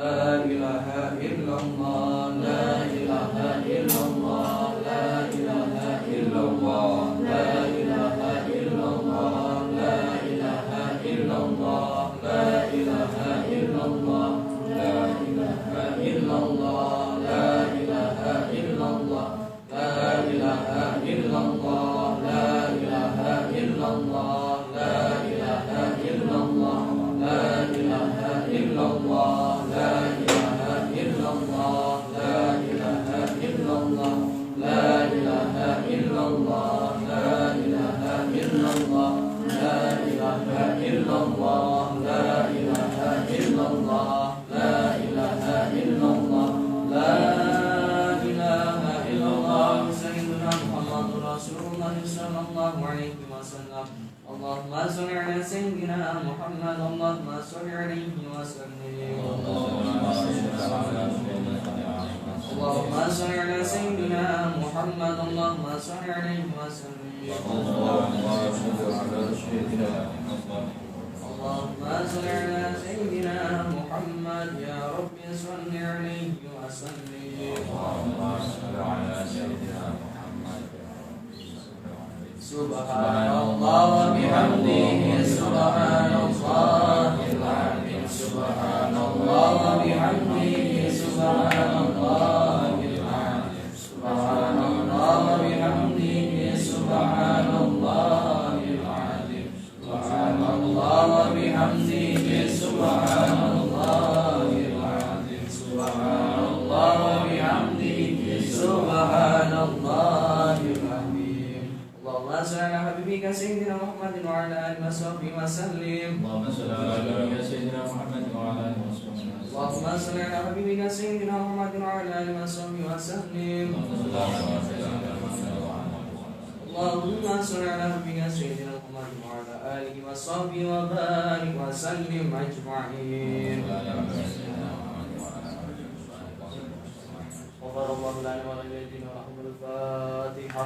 La ilaha illallah, la illallah, la ilaha illallah, la ilaha illallah. Sayyidina Muhammadur Rasulullah sallallahu alaihi wasallam. Allahumma shalli ala sayyidina Muhammad, Allahumma shalli alaihi wasallim. Allahumma shalli ala sayyidina Muhammad, Allahumma shalli alaihi wasallim. Allahumma shalli ala sayyidina Muhammad, ya Rabbi shalli alaihi wasallim. Subhanallah wa bihamdihi, subhanallahil azim. Subhanallah wa bihamdihi, subhanallahil azim. Subhanallah wa bihamdihi, subhanallahil azim. Subhanallah wa bihamdihi, subhanallahil azim. Subhanallah wa bihamdihi, subhanallahil azim. Allahumma shalli ala habibika sayyidina Muhammadin wa ala alihi wa sahbihi wa sallim. Allahumma shalli ala habibika sayyidina Muhammadin wa ala alihi wa sahbihi. Allahumma shalli ala habibika sayyidina Muhammadin wa ala alihi wa sahbihi wa sallim. Allahumma shalli ala habibika sayyidina Muhammadin wa ala alihi wa sahbihi wa barik wa sallim ajma'in. Allahu lana wa lakum al-Fatiha.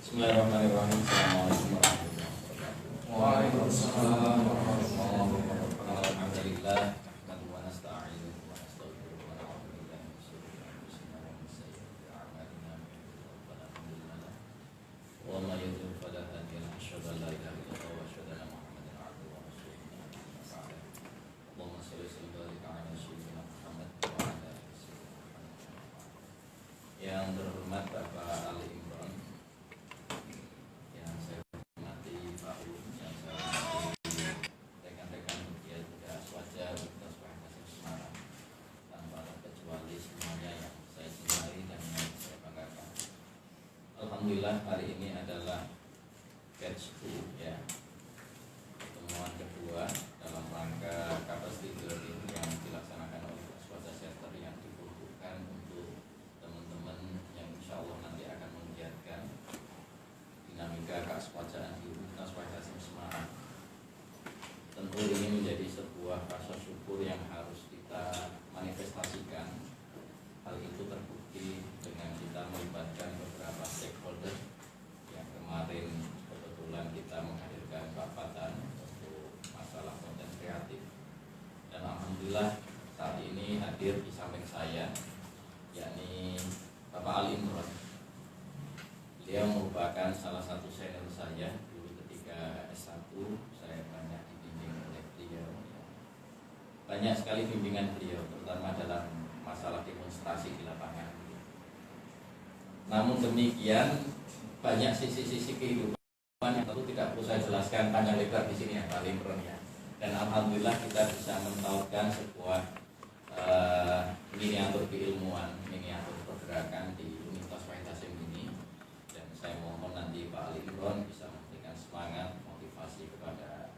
Bismillahirrahmanirrahim. Assalamualaikum warahmatullahi wabarakatuh. Waalaikumsalam warahmatullahi wabarakatuh. Alhamdulillah, nahmaduhu wa nasta'inuhu wa nastaghfiruh wa na'udzu billahi min shururi anfusina wa min sayyiati a'malina. Wa may yudlil fala hadiya lahu. Asyhadu an la ilaha illallah wa asyhadu anna Muhammadan 'abduhu wa rasuluh. Allahumma shalli wa sallim wa barik 'ala sayyidina Muhammad wa 'ala alihi wasallam. Yang terhormat Bapak Ali Imron, yang saya hormati Pak U, yang saya hormati rekan-rekan media juga Aswaja, Universitas Wahid Semarang, tanpa terkecuali semuanya yang saya cintai dan yang saya banggakan. Alhamdulillah, hari ini adalah batch 2 ya, pertemuan kedua dalam rangka kapasitas kultur yang harus kita manifestasikan. Hal itu terbukti dengan kita melibatkan beberapa stakeholder yang kemarin kebetulan kita menghadirkan Pak Fatan untuk masalah konten kreatif, dan alhamdulillah saat ini hadir di samping saya yakni Bapak Ali Imron. Beliau merupakan salah satu senior saya dulu ketika S1. Saya banyak dibimbing oleh beliau. Banyak sekali bimbingan beliau, terutama dalam masalah demonstrasi di lapangan. Namun demikian, banyak sisi-sisi kehidupan yang tentu tidak perlu saya jelaskan panjang lebar di sini ya Pak Imron ya. Dan alhamdulillah kita bisa mentautkan sebuah miniatur keilmuan, miniatur pergerakan di Universitas Wahid Hasyim ini. Dan saya mohon nanti Pak Ali Imron bisa memberikan semangat, motivasi kepada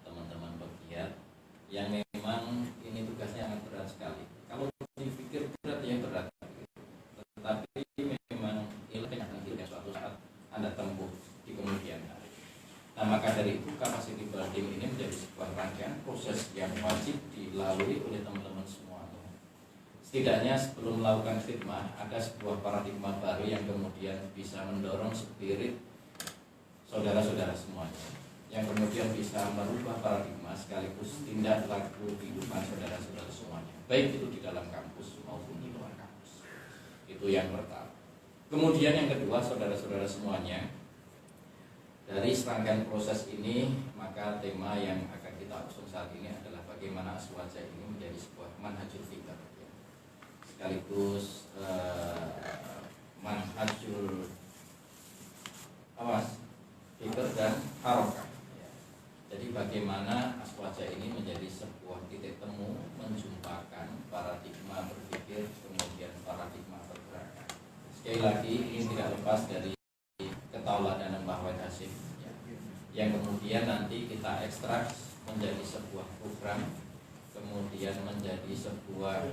teman-teman pegiat yang memang ini tugasnya sangat berat sekali. Kalau dipikir berat ya berat, tetapi memang ini kenyataan yang suatu saat Anda tempuh di kemudian hari. Nah, maka dari itu capacity building ini menjadi sebuah rangkaian proses yang wajib dilalui oleh teman-teman semuanya. Setidaknya sebelum melakukan khidmah, ada sebuah paradigma baru yang kemudian bisa mendorong spirit saudara-saudara semuanya, yang kemudian bisa merubah paradigma sekaligus tindak laku kehidupan saudara-saudara semuanya, baik itu di dalam kampus maupun di luar kampus. Itu yang pertama. Kemudian yang kedua, saudara-saudara semuanya, dari serangkaian proses ini, maka tema yang akan kita usung saat ini adalah bagaimana Aswaja ini menjadi sebuah manhajul fikr, sekaligus manhajul fikr dan harokah. Jadi bagaimana Aswaja ini menjadi sebuah titik temu menjumpakan paradigma berpikir kemudian paradigma pergerakan. Sekali lagi ini tidak lepas dari ketauladanan Mbah Wahid Hasyim yang kemudian nanti kita ekstrak menjadi sebuah program, kemudian menjadi sebuah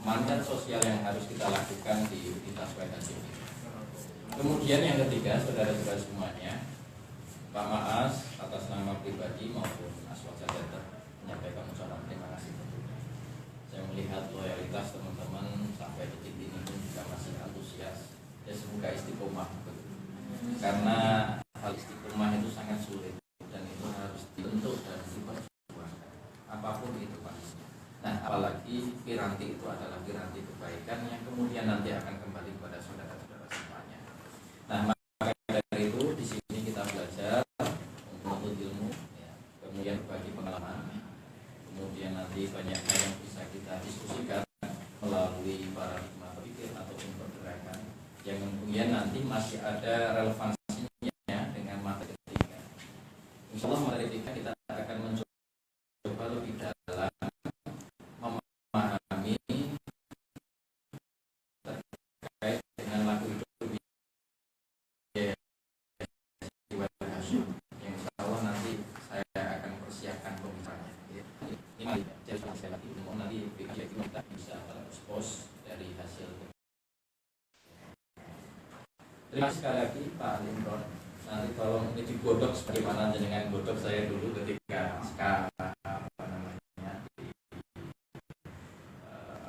mandat sosial yang harus kita lakukan di Universitas Wahid Hasyim. Kemudian yang ketiga, saudara-saudara semuanya, Pak Maas atas nama pribadi maupun Aswaja Center menyampaikan ucapan terima kasih tentunya. Saya melihat loyalitas teman-teman sampai detik ini pun juga masih antusias. Ya semoga istiqomah, karena hal istiqomah itu sangat sulit dan itu harus dibentuk dan diperjuangkan apapun itu Pak. Nah, apalagi piranti itu adalah piranti kebaikan yang kemudian nanti akan kembali kepada saudara-saudara semuanya. Nah, maka dari itu di sini kita belajar untuk ilmu, ya, kemudian berbagi pengalaman, kemudian nanti banyak hal yang bisa kita diskusikan melalui paradigma berpikir ataupun pergerakan yang kemudian nanti masih ada relevansinya dengan materi ketiga. Insya Allah materi ketiga kita akan mencoba lebih dalam memahami terkait dengan laku hidup yang insya Allah nanti saya akan persiapkan pembicaranya. Ini jadi sekali lagi nanti kita bisa terekspos dari hasil. Terima kasih sekali lagi Pak Ali Imron. Nanti tolong ini digodok sebagaimana dengan godok saya dulu ketika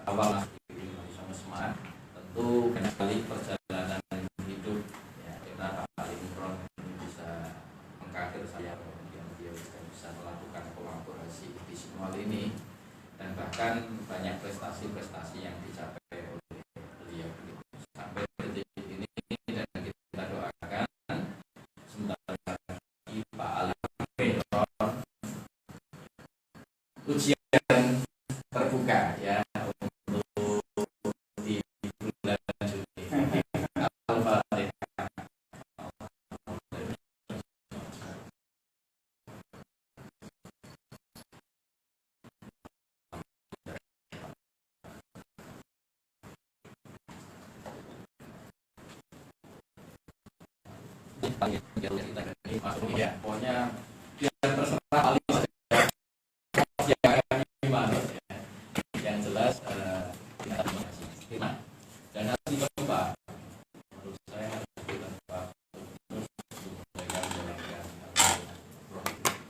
awal di Indonesia Semarang. Tentu banyak sekali perjalanan hidup ya, kita Pak Ali Imron bisa mengkader saya, kemudian beliau bisa melakukan kolaborasi di semua ini, dan bahkan banyak prestasi-prestasi yang dicapai oleh beliau sampai detik ini. Dan kita doakan sebentar lagi Pak Ali Imron ujian terbuka ya untuk di bulan Juni. Al-Fatihah. Ya, pokoknya biar terserah Ali saja gimana ya. Yang jelas kita terima dan harus dicoba. Menurut saya harus dicoba terus mereka menjalankan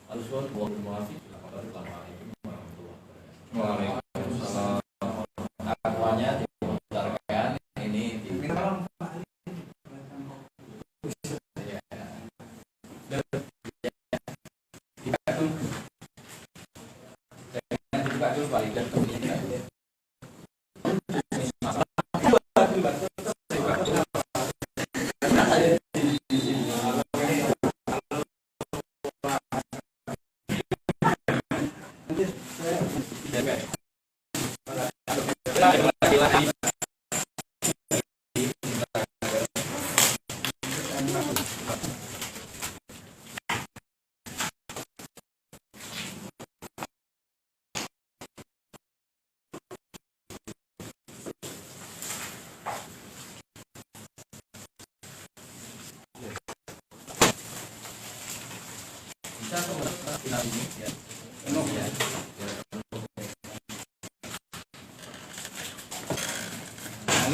harus warahmatullahi wabarakatuh. Pak Jus balikan ke kita.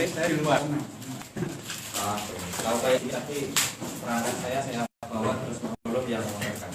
Saya di luar. Kalau kayak ini tapi perangkat saya bawa terus belum yang mengerjakan.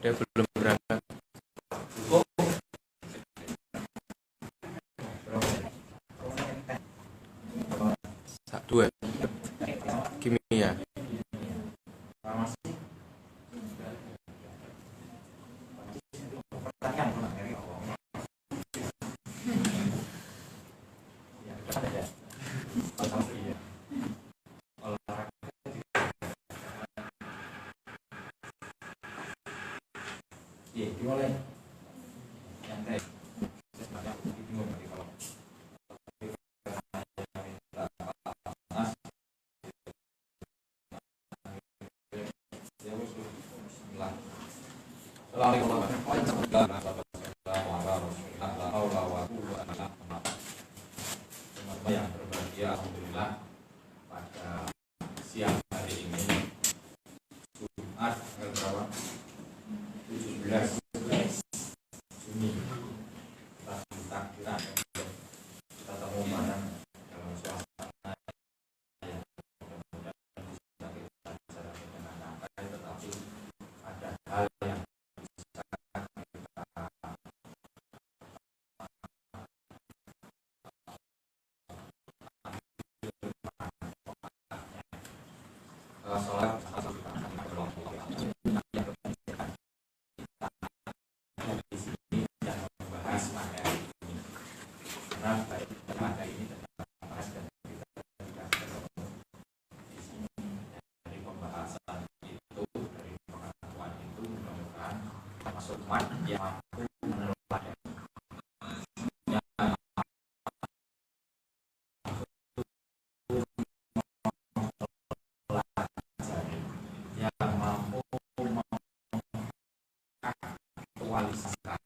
Ada belum berangkat. Dua kimia. Iya, dimulai. Santai. Sebenarnya bingung tadi kalau yang berbahagia, alhamdulillah pada siang hari ini Jumat tanggal 17 Juni kita ketemu bareng dalam suasana yang mudah-mudahan bisa kita jalani dengan lancar, tetapi ada hal yang bisa kita sholat di sini dan membahas materi ini karena materi ini tetap bahas dan kita tidak ketemu di sini dari pembahasan itu dari pengetahuan itu mudah-mudahan masuk mat yang mampu menelaah yang mampu mengaktualisasikan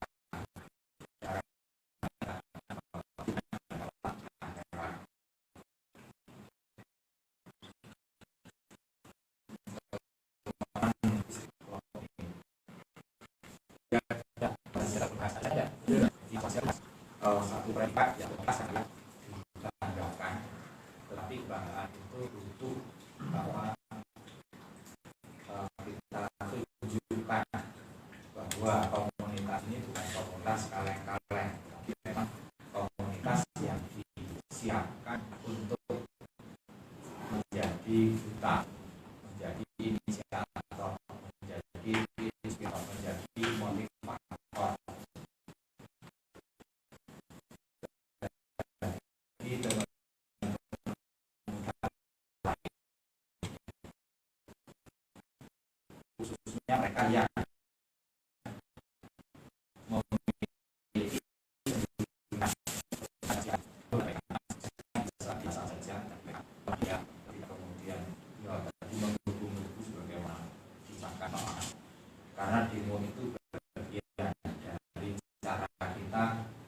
satu predikat yang sangat dibanggakan, tetapi kebanggaan itu butuh bahwa kita tunjukkan bahwa komunitas ini bukan komunitas kaleng-kaleng, tapi memang komunitas yang disiapkan untuk menjadi duta, menjadi inisiator, menjadi inspirator, menjadi motivator. Jadi khususnya mereka yang memiliki biasa saja, ya kemudian tadi menggebu-gebu sebagaimana disahkan karena demo itu bagian dari cara kita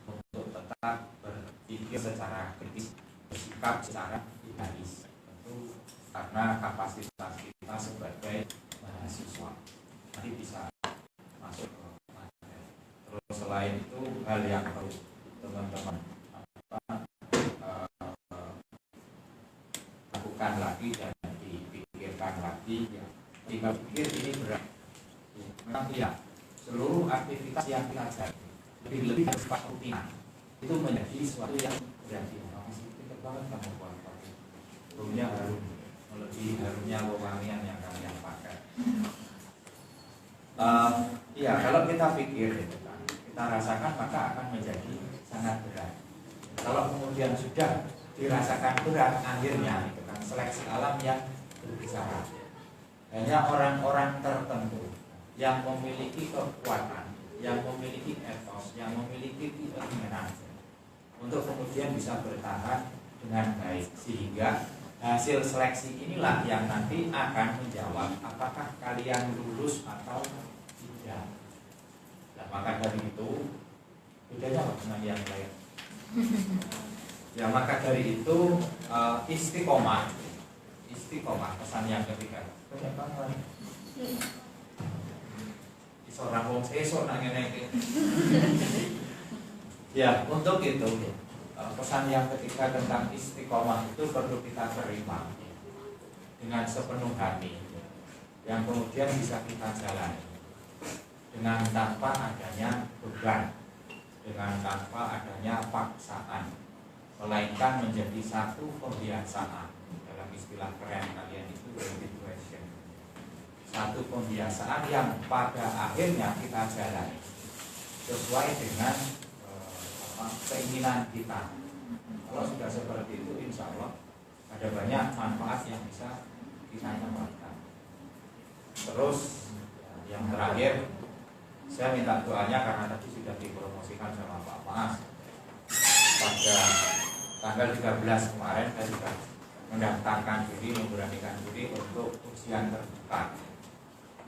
untuk tetap beribadah berpikir secara kritis, bersikap secara idealis. Tentu karena kapasitas kita sebagai mahasiswa nanti bisa masuk ke materi. Terus selain itu hal yang perlu teman-teman lakukan lagi dan dipikirkan lagi ya. Jika pikir ini berat, memang iya seluruh aktivitas yang kita jalani lebih bersifat rutinan itu menjadi sesuatu yang berarti pintar banget kamu buat pakai rumahnya harum melebihi harumnya wewangian yang kalian pakai. Iya kalau kita pikir gitu kan, kita rasakan maka akan menjadi sangat berat. Kalau kemudian sudah dirasakan berat, akhirnya gitu kan, seleksi alam yang berbicara. Hanya orang-orang tertentu yang memiliki kekuatan, yang memiliki etos, yang memiliki keinginan untuk kemudian bisa bertahan dengan baik, sehingga hasil seleksi inilah yang nanti akan menjawab apakah kalian lulus atau tidak. Nah, maka dari itu bedanya apa dengan yang lain? Ya maka dari itu istiqomah pesan yang ketiga. Banyak banget. Seorang wong esok nanya ya untuk itu pesan yang ketiga tentang istiqomah itu perlu kita terima dengan sepenuh hati, yang kemudian bisa kita jalani dengan tanpa adanya beban, dengan tanpa adanya paksaan, melainkan menjadi satu kebiasaan. Dalam istilah keren kalian itu habituation, satu kebiasaan yang pada akhirnya kita jalani sesuai dengan keinginan kita. Kalau sudah seperti itu, insya Allah ada banyak manfaat yang bisa kita dapatkan. Terus yang terakhir, saya minta doanya karena tadi sudah dipromosikan sama Pak Mas. Pada tanggal 13 kemarin saya juga mendaftarkan diri, memberanikan diri untuk ujian terbuka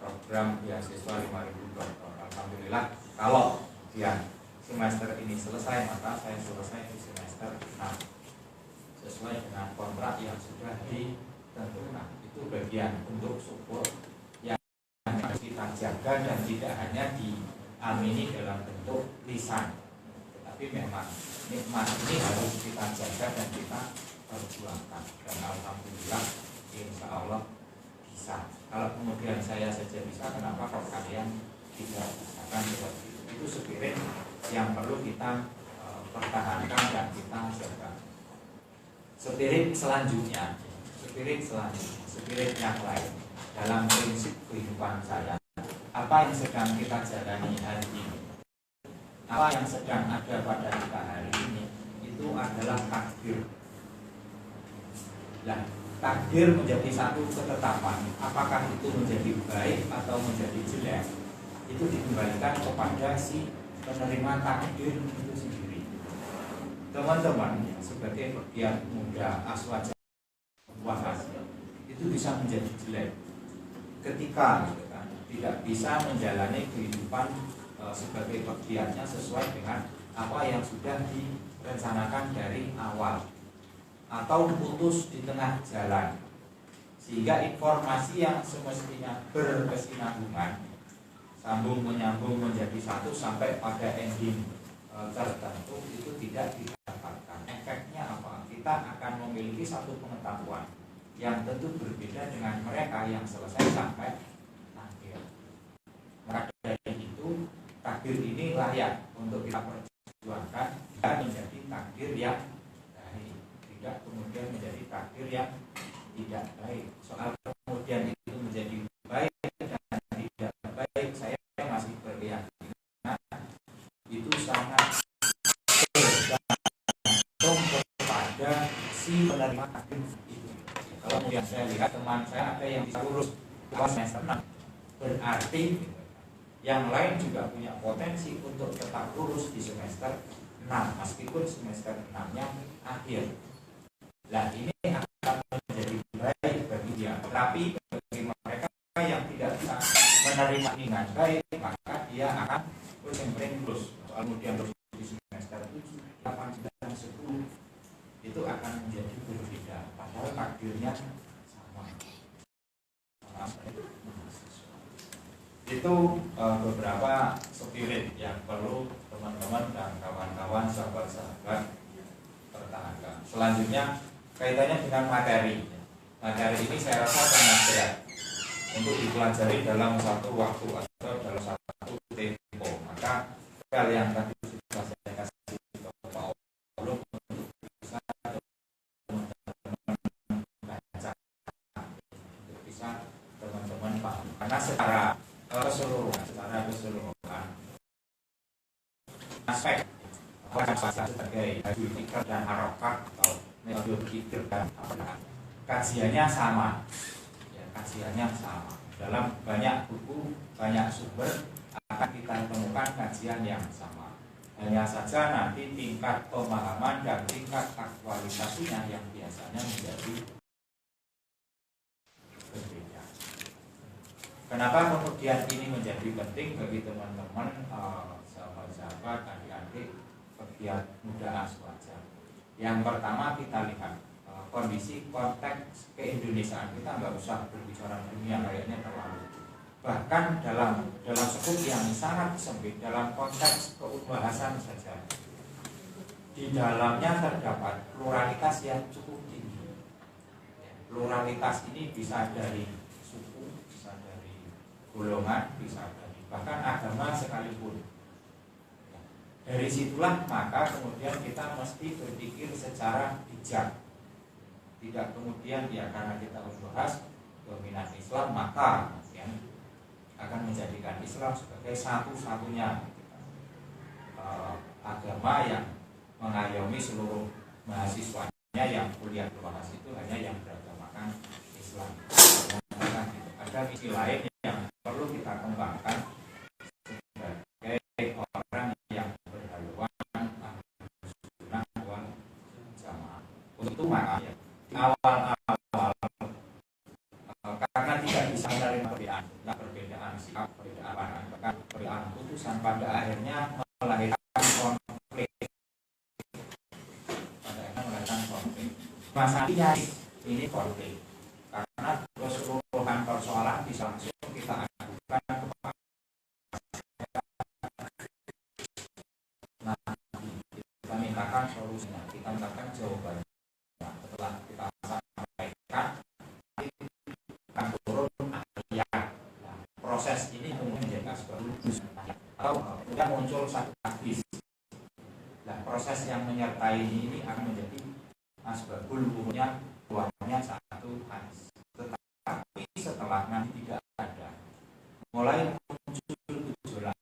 program beasiswa 5.000 dokter. Alhamdulillah kalau ujian semester ini selesai, maka saya selesai di semester 6 sesuai dengan kontrak yang sudah ditentukan. Itu bagian untuk support yang harus kita jaga dan tidak hanya diamini dalam bentuk lisan, tetapi memang nikmat ini harus kita jaga dan kita perjuangkan. Dan alhamdulillah insya Allah bisa. Kalau kemudian saya saja bisa, kenapa kok kalian tidak bisa? Kan seperti itu spirit yang perlu kita pertahankan dan kita jaga. Spirit selanjutnya, spirit yang lain dalam prinsip kehidupan saya. Apa yang sedang kita jalani hari ini, apa yang sedang ada pada kita hari ini, itu adalah takdir. Nah, takdir menjadi satu ketetapan. Apakah itu menjadi baik atau menjadi jelek, itu dikembalikan kepada si penerima takdir itu sendiri. Teman-teman sebagai pegiat muda aswaja wahas itu bisa menjadi jelek ketika tidak bisa menjalani kehidupan sebagai pegiatnya sesuai dengan apa yang sudah direncanakan dari awal, atau putus di tengah jalan, sehingga informasi yang semestinya berkesinambungan sambung menyambung menjadi satu sampai pada ending tertentu itu tidak didapatkan. Efeknya apa? Kita akan memiliki satu pengetahuan yang tentu berbeda dengan mereka yang selesai sampai akhir. Maka dari itu takdir ini layak untuk kita perjuangkan dan menjadi takdir yang baik, tidak kemudian menjadi takdir yang tidak baik. Soal kemudian itu menjadi baik dan tidak baik, saya masih berkeyakinan itu sangat tergantung kepada si penerima takdir itu. Kalau kemudian saya lihat teman saya ada yang bisa lulus semester 6, berarti yang lain juga punya potensi untuk tetap lulus di semester 6 meskipun semester 6-nya akhir. Nah ini akan menjadi baik bagi dia. Tapi bagi mereka yang tidak bisa menerima dengan baik, maka dia akan lulus. Soal kemudian lulus di semester 7, 8, 9, 10 itu akan menjadi berbeda, padahal takdirnya sama. Itu beberapa spirit yang perlu teman-teman dan kawan-kawan, sahabat-sahabat pertahankan. Selanjutnya kaitannya dengan materi. Materi ini saya rasa sangat berat untuk dipelajari dalam satu waktu atau dalam satu tempo. Maka hal yang tadi sudah saya kasih ke Pak Ulum untuk bisa teman-teman baca, untuk bisa teman-teman paham. Karena secara keseluruhan aspek sebagai hajul fikr dan harokat atau metode fikr dan kajiannya sama, ya, kajiannya sama. Dalam banyak buku, banyak sumber akan kita temukan kajian yang sama. Hanya saja nanti tingkat pemahaman dan tingkat aktualisasinya yang biasanya menjadi berbeda. Kenapa kemudian ini menjadi penting bagi teman-teman sahabat-sahabat, adik-adik pegiat muda Aswaja? Yang pertama kita lihat kondisi konteks keindonesiaan kita, nggak usah berbicara dunia kayaknya terlalu. Bahkan dalam skup yang sangat sempit, dalam konteks keubahasaan saja, di dalamnya terdapat pluralitas yang cukup tinggi. Pluralitas ini bisa dari suku, bisa dari golongan, bisa dari bahkan agama sekalipun. Dari situlah maka kemudian kita mesti berpikir secara bijak. Tidak kemudian ya karena kita membahas dominan Islam maka ya, akan menjadikan Islam sebagai satu-satunya agama yang mengayomi seluruh mahasiswanya yang kuliah berbahasa itu hanya yang beragamakan Islam. Ada misi lain yang perlu kita kembangkan sebagai orang yang berhaluan sunnah wal jamaah. Untuk itu maka ya, awal-awal karena tidak bisa menerima perbedaan sikap, perbedaan pandangan, bahkan perbedaan putusan pada akhirnya melahirkan konflik. Masalahnya ini konflik karena keseluruhan persoalan bisa langsung kita ajukan kepada kita mintakan solusinya, kita mintakan jawabannya. Setelah kita sampaikan akan turun ayat. Proses ini kemudian menjadi asbabul atau kemudian muncul satu hadis. Nah, proses yang menyertai ini akan menjadi asbabul umumnya keluarnya satu hadis. Tetapi setelah nanti tidak ada, mulai muncul gejolak.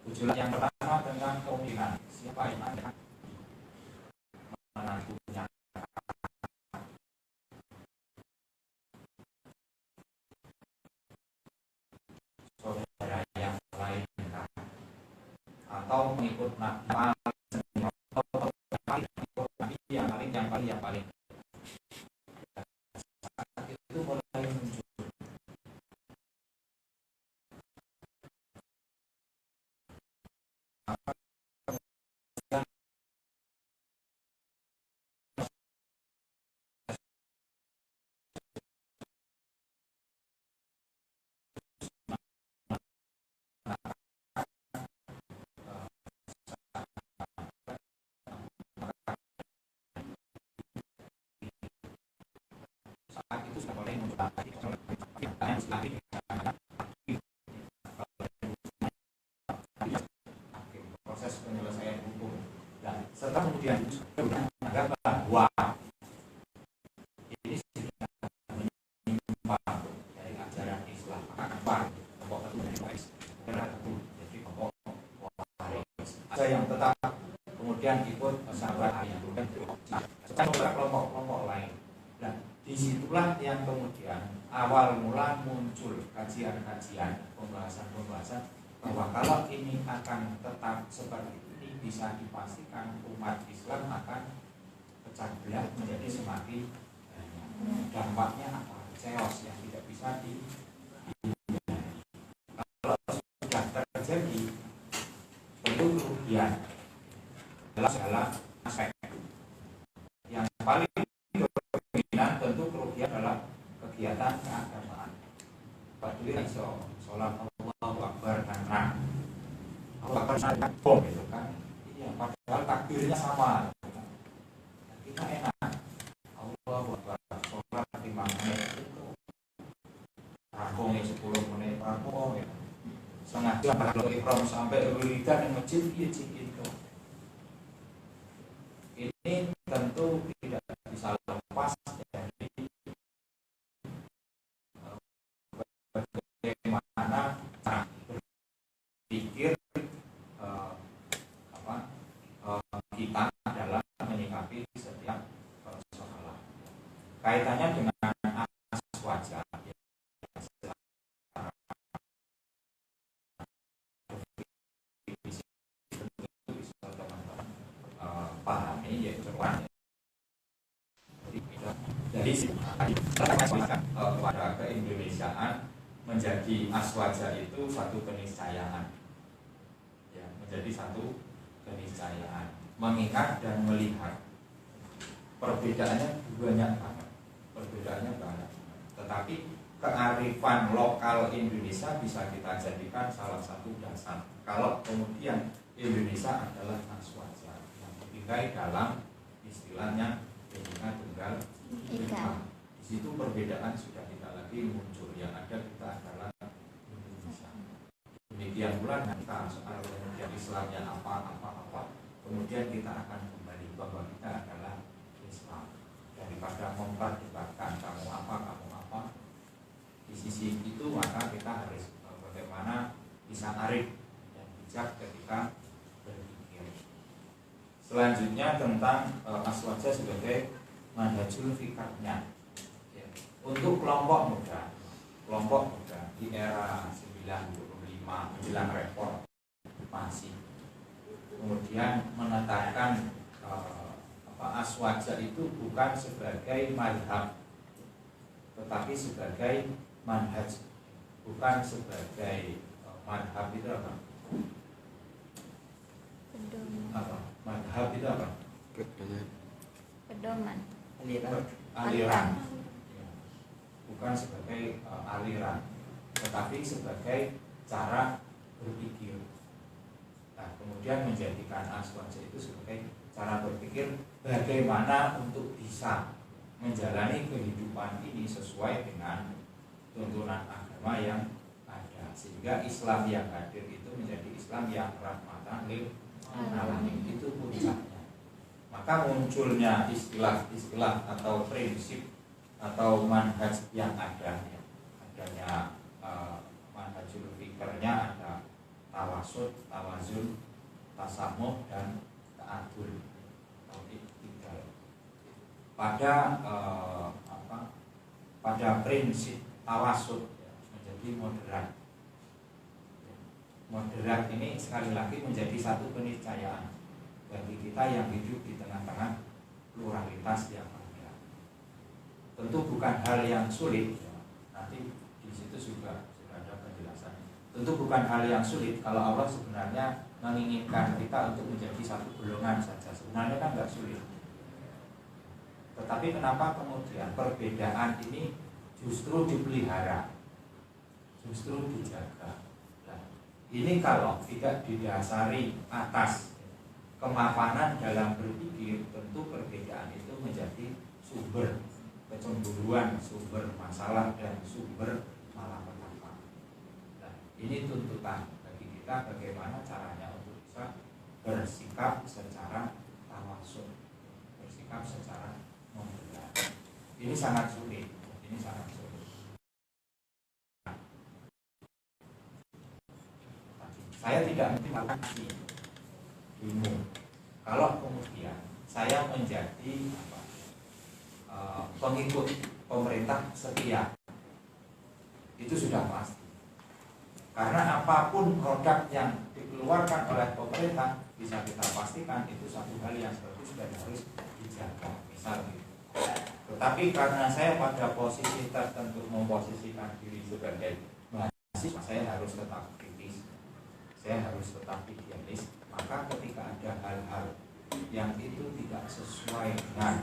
Gejolak yang pertama tentang kemungkinan siapa yang ada menantunya, saudara yang lain atau mengikut nabi yang paling itu mulai muncul. Saat itu sudah mulai muncul proses penyelesaian hukum. Dan setelah kemudian menganggap bahwa ini sudah menyimpang dari ajaran Islam, maka kelompok tertentu jadi kelompok ada yang tetap kemudian ikut sahabat yang setelah kelompok-kelompok lain. Dan disitulah yang kemudian awal mula muncul kajian-kajian, pembahasan-pembahasan bahwa kalau ini akan tetap seperti ini bisa dipastikan umat Islam akan pecah belah menjadi semakin banyak. Dampaknya apa? Chaos yang tidak bisa dihindari. Kalau sudah terjadi tentu kerugian dalam segala aspek. paling dominan tentu kerugian adalah kegiatan keagamaan. Padahal iso sholat Allahu Akbar karena Allahu Akbar bom gitu kan. Iya, padahal takbirnya sama. Kita enak Allahu Akbar sholat 5 menit itu rampung 10 menit rampung ya. Sengaja kalau ikram sampai wiridan yang masjid itu. Ini tentu tidak bisa lepas dari bagaimana cara berpikir kita dalam menyikapi setiap persoalan. Kaitannya dengan aswaja. Pahami yaitu seruan. Jadi kepada keindonesiaan menjadi aswaja itu satu keniscayaan, ya, menjadi satu keniscayaan. Mengingat dan melihat perbedaannya banyak banget, tetapi kearifan lokal Indonesia bisa kita jadikan salah satu dasar. Kalau kemudian Indonesia adalah aswaja yang ditinggai dalam istilahnya Bhinneka Tunggal Ika. Di situ perbedaan sudah tidak lagi muncul, yang ada kita adalah Indonesia. Demikian pula kita soal kemudian Islamnya apa, kemudian kita akan kembali bahwa kita adalah Islam. Daripada memperdebatkan kamu apa, di sisi itu maka kita harus bagaimana bisa arif dan bijak ketika berpikir. Selanjutnya tentang aswaja sebagai manhajul fikahnya, ya. Untuk kelompok muda di era 95 menjelang reformasi, kemudian menetapkan aswaja itu bukan sebagai madhab, tetapi sebagai manhaj, bukan sebagai madhab. Itu apa? Madhab itu apa? Pedoman. Aliran. Ya. Bukan sebagai aliran, tetapi sebagai cara berpikir. Nah, kemudian menjadikan aswaja itu sebagai cara berpikir bagaimana untuk bisa menjalani kehidupan ini sesuai dengan tuntunan agama yang ada, sehingga Islam yang hadir itu menjadi Islam yang rahmatan lil alamin. Itu puncaknya. Maka munculnya istilah-istilah atau prinsip atau manhaj yang ada, ya. Adanya manhajul fikirnya ada tawasud, tawazun, tasamuh, dan ta'adul. Pada prinsip tawasud, ya, menjadi moderat. Moderat ini sekali lagi menjadi satu keniscayaan bagi kita yang hidup di tengah-tengah pluralitas yang ada. Tentu bukan hal yang sulit, ya. Nanti di situ sudah ada penjelasan. Tentu bukan hal yang sulit kalau Allah sebenarnya menginginkan kita untuk menjadi satu golongan saja. Sebenarnya kan nggak sulit. Tetapi kenapa kemudian perbedaan ini justru dipelihara, justru dijaga? Nah, ini kalau tidak didasari atas kemapanan dalam berpikir, tentu perbedaan itu menjadi sumber kecemburuan, sumber masalah, dan sumber malapetaka. Nah, ini tuntutan bagi kita bagaimana caranya untuk bisa bersikap secara tawasud, bersikap secara moderat. Ini sangat sulit. Saya tidak mengatakan ilmu. Kalau kemudian saya menjadi pengikut pemerintah setia, itu sudah pasti. Karena apapun produk yang dikeluarkan oleh pemerintah bisa kita pastikan itu satu hal yang bagus dan harus dijaga, misal gitu. Tetapi karena saya pada posisi tertentu memposisikan diri sebagai mahasiswa, saya harus tetap kritis, saya harus tetap idealis. Maka ketika ada hal-hal yang itu tidak sesuai dengan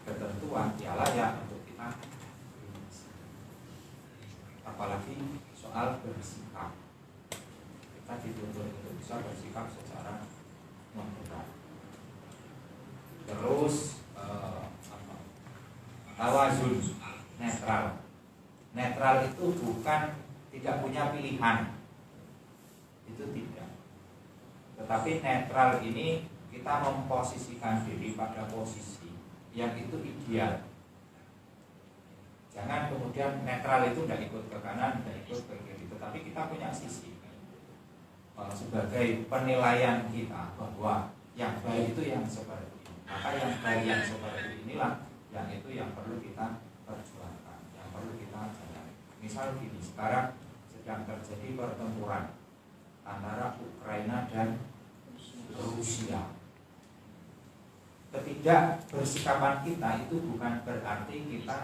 ketentuan ya layak untuk kita, apalagi soal bersikap. Kita dituntut untuk bisa bersikap secara moderat. Terus tawazun, netral. Netral itu bukan tidak punya pilihan, itu tidak. Tetapi netral ini kita memposisikan diri pada posisi yang itu ideal. Jangan kemudian netral itu tidak ikut ke kanan, tidak ikut ke kiri, tetapi kita punya sisi sebagai penilaian kita bahwa yang baik itu yang seperti ini. Maka yang baik yang seperti inilah yang itu yang perlu kita perjuangkan, yang perlu kita jalani. Misal gini, sekarang sedang terjadi pertempuran antara Ukraina dan Rusia. Ketidakbersikapan kita itu bukan berarti kita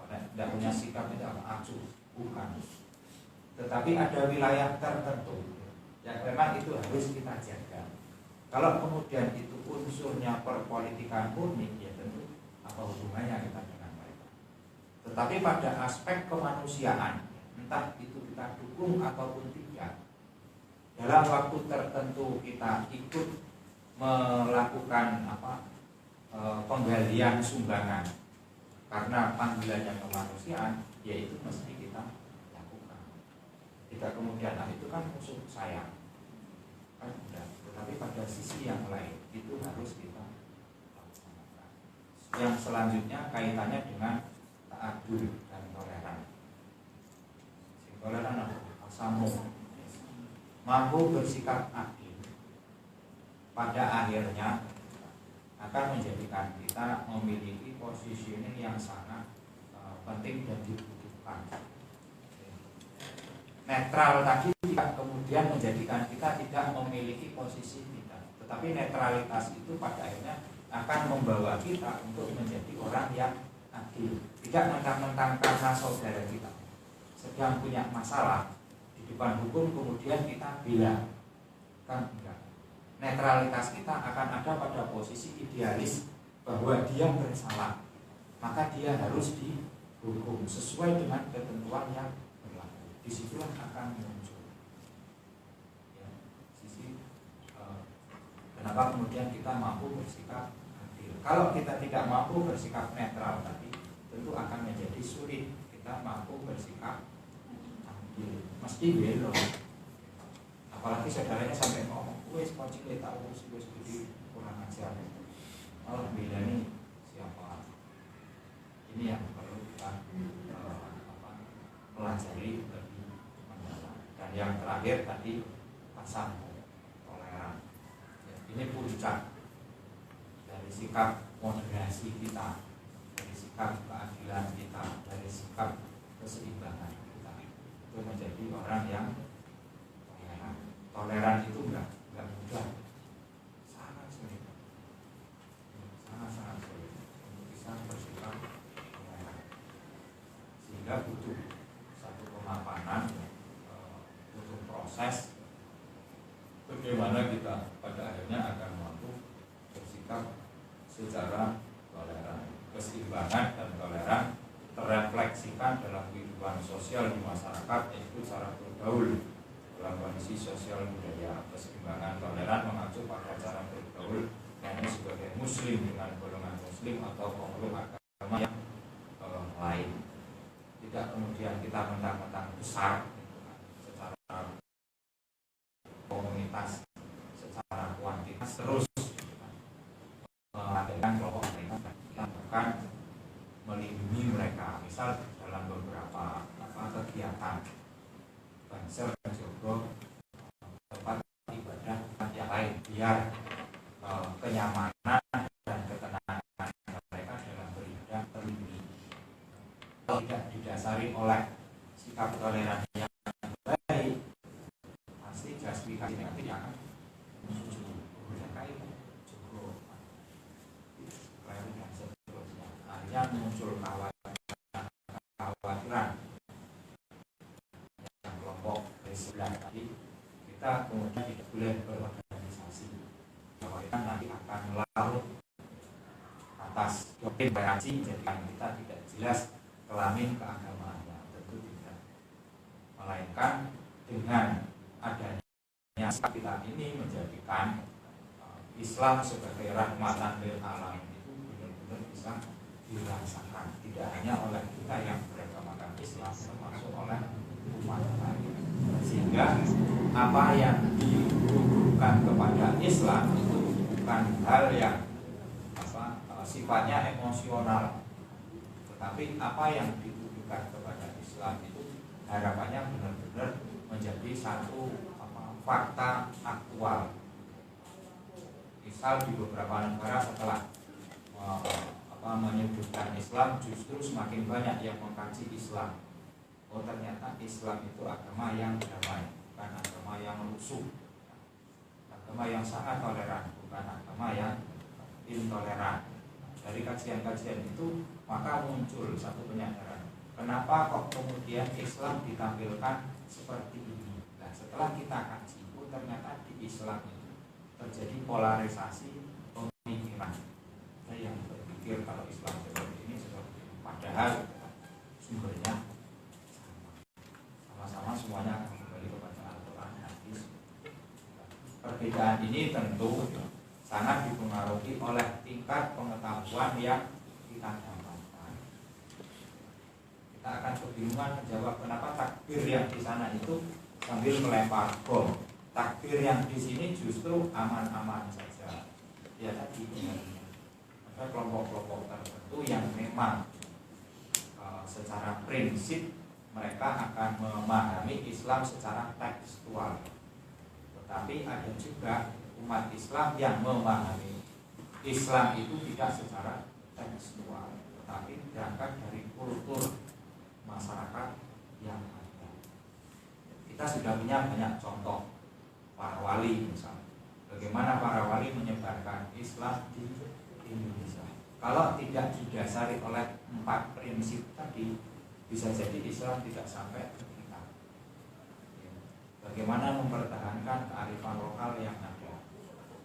tidak punya sikap tidak acuh, bukan. Tetapi ada wilayah tertentu yang memang itu harus kita jaga. Kalau kemudian itu unsurnya perpolitikan murni, ya tentu apa hubungannya kita dengan mereka. Tetapi pada aspek kemanusiaan, entah itu kita dukung ataupun tidak, dalam waktu tertentu kita ikut melakukan penggalian sumbangan karena panggilannya kemanusiaan, yaitu mesti kita lakukan. Tidak kemudian itu kan musuh saya, kan tidak. Tetapi pada sisi yang lain itu harus kita lakukan. Yang selanjutnya kaitannya dengan ta'adul dan toleran. Toleran apa? Samu, mampu bersikap adil, pada akhirnya akan menjadikan kita memiliki positioning yang sangat penting dan dibutuhkan. Netral tadi tidak kemudian menjadikan kita tidak memiliki posisi kita, tetapi netralitas itu pada akhirnya akan membawa kita untuk menjadi orang yang adil. Tidak mentang-mentang karena saudara kita sedang punya masalah di depan hukum kemudian kita bela, kan enggak. Netralitas kita akan ada pada posisi idealis bahwa dia bersalah, maka dia harus dihukum sesuai dengan ketentuan yang berlaku. Disitulah akan muncul ya, sisi kenapa kemudian kita mampu bersikap adil. Kalau kita tidak mampu bersikap netral tadi, tentu akan menjadi sulit kita mampu bersikap adil. Mesti belok. Apalagi saudaranya sampai ngomong, wes kocik tak urus, wes gede kurang ajar. Allah bela nih siapa? Ini yang perlu kita pelajari lebih mendalam. Dan yang terakhir tadi pasang toleran. Ini puncak dari sikap moderasi kita, dari sikap keadilan kita, dari sikap keseimbangan kita. Itu menjadi orang yang toleran itu enggak mudah, sangat sulit, sangat sulit untuk bisa bersikap toleran, sehingga butuh satu kemapanan, butuh proses bagaimana kita pada akhirnya akan mampu bersikap secara toleran. Keseimbangan dan toleran terrefleksikan dalam kehidupan sosial di masyarakat, yaitu cara bergaul dalam kondisi sosial budaya. Keseimbangan toleran mengacu pada cara bergaul yakni sebagai muslim dengan golongan muslim atau pemeluk agama yang lain. Tidak kemudian kita mentang-mentang besar secara komunitas, secara kuantitas terus mengadakan kelompok mereka, kita bukan melindungi mereka. Misal dalam beberapa kegiatan Banser dan Jogo tempat ibadah yang lain, biar kenyamanan dan ketenangan mereka dalam beribadah terlindungi. Kalau tidak didasari oleh sikap toleran yang baik, pasti justifikasi negatif yang akan muncul. Jogo dan seterusnya. Akhirnya muncul kekhawatiran sebelah tadi, kita kemudian tidak boleh berorganisasi, bahwa kita nanti akan larut atas variasi jadikan kita tidak jelas kelamin keagamaannya, tentu tidak. Melainkan dengan adanya kita ini menjadikan Islam sebagai rahmatan lil alamin itu benar-benar bisa dirasakan, tidak hanya oleh kita yang beragamakan Islam, termasuk oleh umat lain. Sehingga apa yang ditujukan kepada Islam itu bukan hal yang sifatnya emosional, tetapi apa yang ditujukan kepada Islam itu harapannya benar-benar menjadi satu fakta aktual. Misal di beberapa negara setelah menyebutkan Islam, justru semakin banyak yang mengkaji Islam. Oh, ternyata Islam itu agama yang damai, bukan agama yang rusuh, agama yang sangat toleran, bukan agama yang intoleran. Dari kajian-kajian itu maka muncul satu penyadaran, kenapa kok kemudian Islam ditampilkan seperti ini. Nah, setelah kita kaji, ternyata di Islam itu terjadi polarisasi pemikiran. Ada yang berpikir kalau Islam seperti ini, seperti ini. Padahal sumbernya sama-sama semuanya akan kembali kepada Al-Quran, hadis. Perbedaan ini tentu sangat dipengaruhi oleh tingkat pengetahuan yang kita dapatkan. Kita akan kebingungan menjawab kenapa takbir yang di sana itu sambil melempar bom, takbir yang di sini justru aman-aman saja. Ya tadi ada kelompok-kelompok tertentu yang memang secara prinsip mereka akan memahami Islam secara tekstual, tetapi ada juga umat Islam yang memahami Islam itu tidak secara tekstual, tetapi berangkat dari kultur masyarakat yang ada. Kita sudah punya banyak contoh para wali misalnya. Bagaimana para wali menyebarkan Islam di Indonesia. Kalau tidak didasari oleh 4 prinsip tadi, bisa jadi Islam tidak sampai ke kita. Bagaimana mempertahankan kearifan lokal yang ada,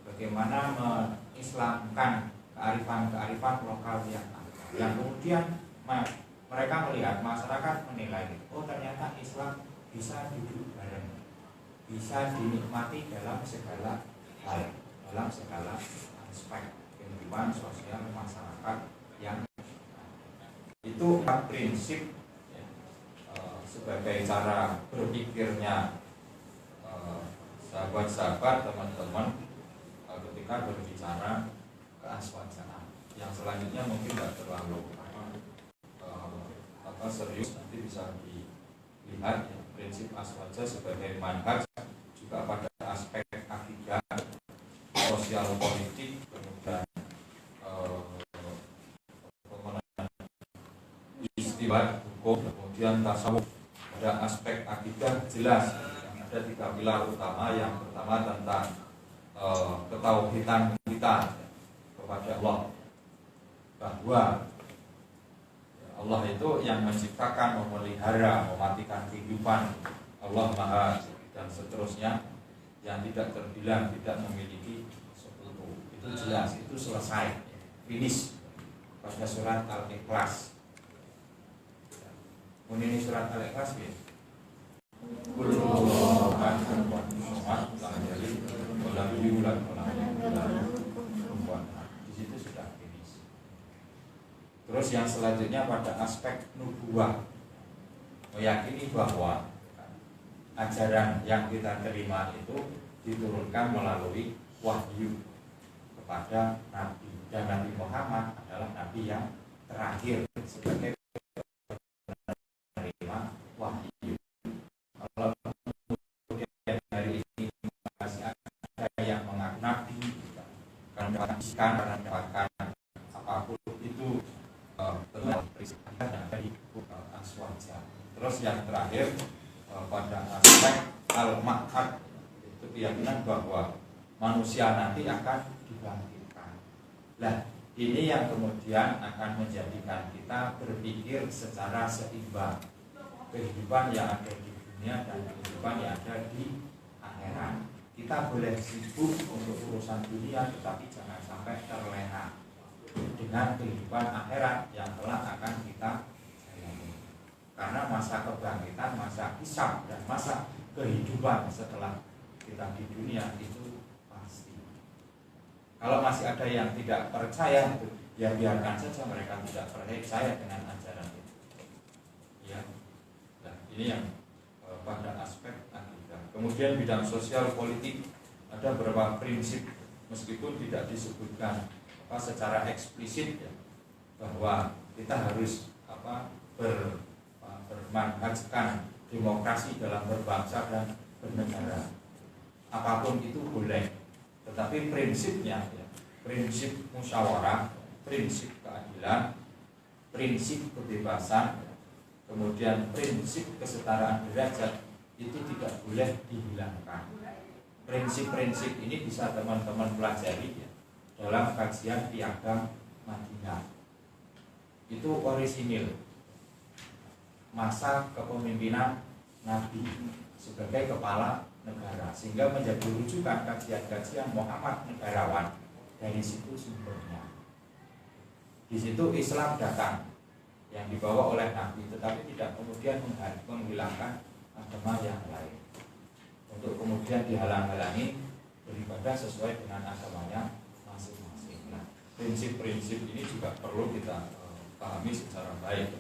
bagaimana mengislamkan kearifan lokal yang ada, yang kemudian mereka melihat, masyarakat menilai, oh ternyata Islam bisa duduk bareng, bisa dinikmati dalam segala hal, dalam segala aspek kehidupan sosial masyarakat yang itu 4 prinsip ya, sebagai cara berpikirnya sahabat-sahabat, teman-teman ketika berbicara keaswajanan. Yang selanjutnya mungkin tidak terlalu serius, nanti bisa dilihat ya, prinsip aswaja sebagai manhaj juga pada aspek akidah, sosial politik, kemudian istilah hukum, kemudian tasawuf. Pada aspek akidah jelas ada 3 pilar utama. Yang pertama tentang ketauhidan kita kepada Allah, bahwa Allah itu yang menciptakan, memelihara, mematikan kehidupan. Allah Maha dan seterusnya, yang tidak terbilang, tidak memiliki sekutu. Itu jelas, itu selesai, finish pada surat Al-Ikhlas. Ini surat Al-Ikhlas ya. Di situ sudah finish. Terus yang selanjutnya pada aspek nubuwah, meyakini bahwa ajaran yang kita terima itu diturunkan melalui wahyu kepada Nabi, dan Nabi Muhammad adalah Nabi yang terakhir sebagai penerima wahyu. Kalau kemudian hari ini masih ada yang mengaku Nabi karena mendapatkan apapun itu telah peristiwa dari aswaja. Terus yang terakhir pada aspek al-ma'ad, itu keyakinan bahwa manusia nanti akan dibangkitkan. Nah, ini yang kemudian akan menjadikan kita berpikir secara seimbang, kehidupan yang ada di dunia dan kehidupan yang ada di akhirat. Kita boleh sibuk untuk urusan dunia, tetapi jangan sampai terlena dengan dengan kehidupan akhirat yang telah akan kita jalani. Karena masa kebangkitan, masa hisab dan masa kehidupan setelah kita di dunia itu pasti. Kalau masih ada yang tidak percaya itu, ya biarkan saja mereka tidak percaya dengan ajaran itu. Ya, nah ini yang pada aspek akidah. Kemudian bidang sosial politik ada beberapa prinsip meskipun tidak disebutkan secara eksplisit ya, bahwa kita harus bermanhajkan demokrasi dalam berbangsa dan bernegara. Apapun itu boleh, tetapi prinsipnya ya, prinsip musyawarah, prinsip keadilan, prinsip kebebasan, kemudian prinsip kesetaraan derajat itu tidak boleh dihilangkan. Prinsip-prinsip ini bisa teman-teman pelajari ya, dalam kajian Piagam Madinah. Itu orisinil masa kepemimpinan Nabi sebagai kepala negara, sehingga menjadi rujukan kajian-kajian Muhammad negarawan. Dari situ sumbernya. Di situ Islam datang yang dibawa oleh Nabi, tetapi tidak kemudian menghilangkan agama yang lain untuk kemudian dihalang-halangi beribadah sesuai dengan agamanya masing-masing. Nah, prinsip-prinsip ini juga perlu kita pahami secara baik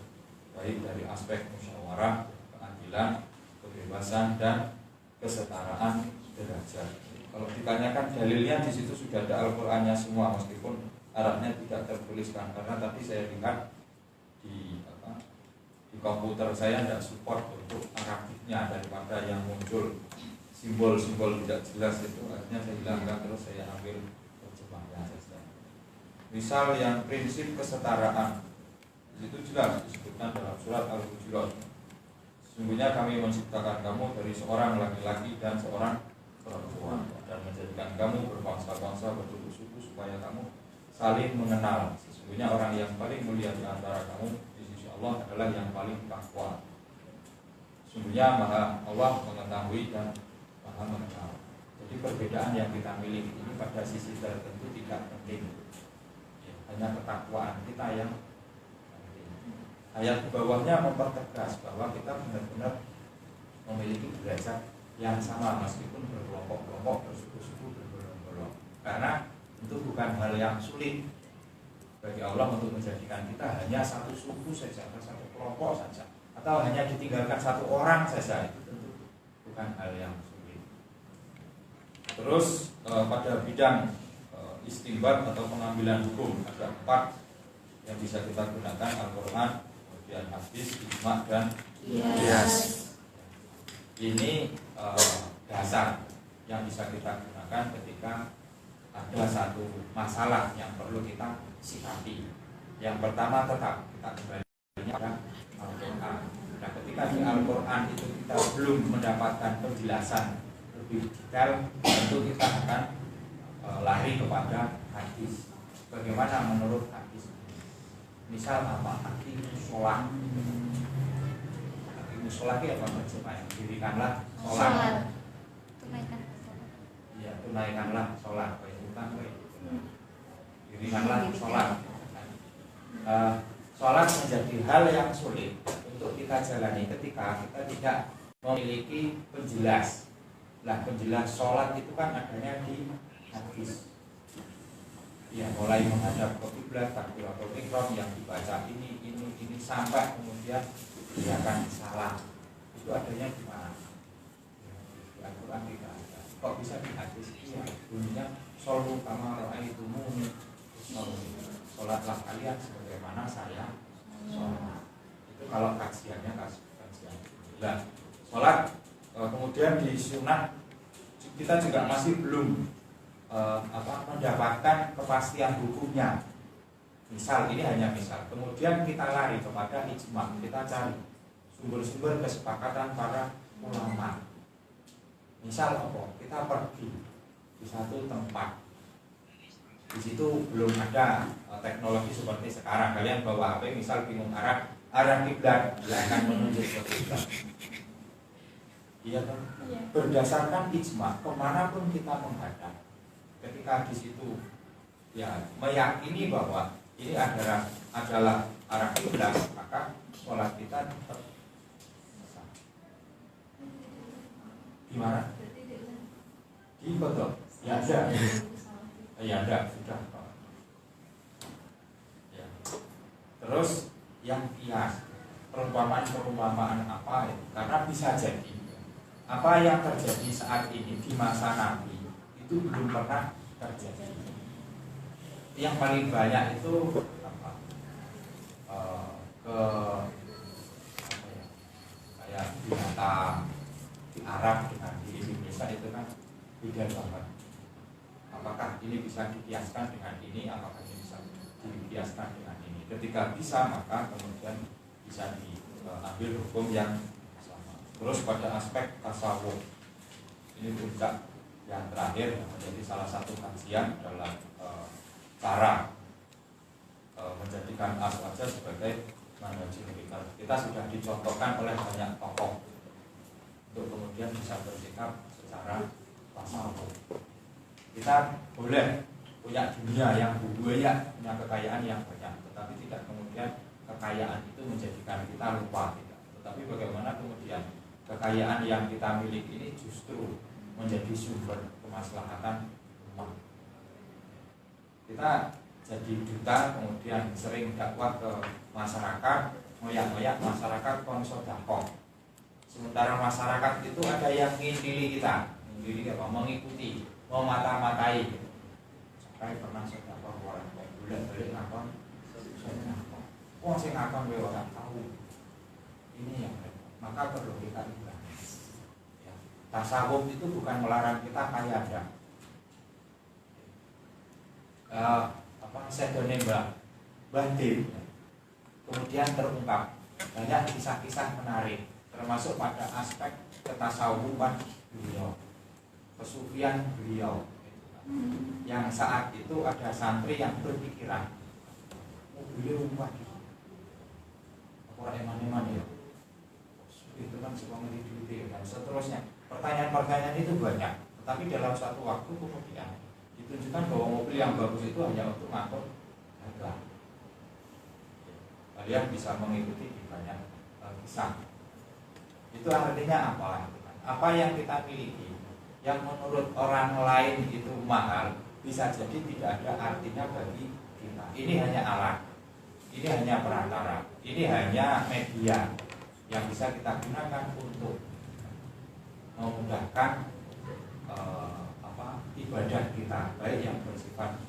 dari aspek musyawarah, keadilan, kebebasan dan kesetaraan derajat. Kalau ditanyakan dalilnya, di situ sudah ada Al-Qur'annya semua, meskipun Arabnya tidak tertuliskan karena tadi saya lihat di komputer saya tidak support untuk Arabiknya, daripada yang muncul simbol-simbol tidak jelas itu, akhirnya saya hilangkan, terus saya ambil terjemahnya saja. Misal yang prinsip kesetaraan itu jelas disebutkan dalam surat Al-Hujurat. Sesungguhnya kami menciptakan kamu dari seorang laki-laki dan seorang perempuan, dan menjadikan kamu berbangsa-bangsa, bersuku-suku, supaya kamu saling mengenal. Sesungguhnya orang yang paling mulia di antara kamu di sisi Allah adalah yang paling takwa. Sesungguhnya Allah mengetahui dan Maha mengenal. Jadi perbedaan yang kita miliki ini pada sisi tertentu tidak penting, hanya ketakwaan kita yang penting. Ayat di bawahnya mempertegas bahwa kita benar-benar memiliki derajat yang sama meskipun berkelompok-kelompok, bersuku-suku, bergolong-golong. Karena itu bukan hal yang sulit bagi Allah untuk menjadikan kita hanya satu suku saja, atau satu kelompok saja, atau hanya ditinggalkan satu orang saja. Itu tentu bukan hal yang sulit. Terus pada bidang istinbat atau pengambilan hukum ada 4 yang bisa kita gunakan: Al-Quran, kemudian hadis, ijma, dan qiyas. Ini dasar yang bisa kita gunakan ketika ada satu masalah yang perlu kita sikapi. Yang pertama tetap kita kembali pada Al-Quran. Nah, ketika di Al-Quran itu kita belum mendapatkan penjelasan lebih detail, tentu kita akan lari kepada hadis. Bagaimana menurut hadis? Misal apa? Aqimus sholat. Aqimus sholat itu apa maksudnya? Dirikanlah sholat. Ya, tunaikanlah sholat. Dirikanlah sholat. Sholat menjadi hal yang sulit untuk kita jalani ketika kita tidak memiliki penjelas. Nah, penjelas sholat itu kan adanya di hadis. Ya, mulai menghadap ke kiblat, takbiratul ihram yang dibaca ini sampai kemudian dia akan salah. Itu adanya di mana? Di Al-Quran tidak ada. Kok bisa di hadis? Iya, bunyinya shollu kama ra'aitumuni usolli. Sholatlah kalian sebagaimana saya sholat. Itu kalau kajiannya kajian. Nah, sholat kemudian di sunnah kita juga masih belum mendapatkan kepastian hukumnya. Misal, ini hanya misal. Kemudian kita lari kepada ijma, kita cari sumber-sumber kesepakatan para ulama. Misal apa? Kita pergi di satu tempat, di situ belum ada teknologi seperti sekarang. Kalian bawa HP, misal bingung arah kiblat, dia akan menunjuk ke kiblat. Iya kan? Berdasarkan ijma, kemanapun kita menghadap, ketika di situ ya meyakini bahwa ini adalah arah kiblat, maka sholat kita tetap sah. Gimana? Dikodok? Ya ada. Ya ada, sudah. Ya. Terus yang kias, perumpamaan apa itu? Karena bisa jadi apa yang terjadi saat ini di masa Nabi itu belum pernah terjadi. Yang paling banyak itu apa? Kayak binatang di Arab dengan di Indonesia itu kan beda banget. Apakah ini bisa dikiaskan dengan ini? Apakah ini bisa dikiaskan dengan ini? Ketika bisa, maka kemudian bisa diambil hukum yang sama. Terus pada aspek tasawuf, ini puncak yang terakhir yang menjadi salah satu kajian adalah cara menjadikan aswaja sebagai manhajul fikr. Kita sudah dicontohkan oleh banyak tokoh untuk kemudian bisa bersikap secara tasawuf. Kita boleh punya dunia yang banyak, punya kekayaan yang banyak, tetapi tidak kemudian kekayaan itu menjadikan kita lupa tidak. Tetapi bagaimana kemudian kekayaan yang kita miliki ini justru menjadi sumber kemaslahatan umat. Kita jadi duta kemudian sering dakwah ke masyarakat, ngoyak-ngoyak masyarakat konsodakoh. Sementara masyarakat itu ada yang ngintili kita, mengikuti, mau mata-matai. Saya pernah sedekah orang bulan balik ngakon, wong sing ngakon wae ora tahu. Ini yang maka perlu kita ubah. Ya. Tasawuf itu bukan melarang kita kaya ada. Sedone Mbah Dim kemudian terungkap banyak kisah-kisah menarik, termasuk pada aspek ketasawufan beliau, kesufian beliau. Yang saat itu ada santri yang berpikiran beliau umpah apa eman-eman ya itu kan suka ngedi dan seterusnya. Pertanyaan-pertanyaan itu banyak, tetapi dalam satu waktu kemudian ditunjukkan bahwa mobil yang bagus itu hanya untuk ngangkut harga. Kalian bisa mengikuti di banyak kisah. Itu artinya apa? Apa yang kita miliki yang menurut orang lain itu mahal, bisa jadi tidak ada artinya bagi kita. Ini hanya alat, ini hanya perantara, ini hanya media yang bisa kita gunakan untuk memudahkan ibadah kita, baik yang bersifat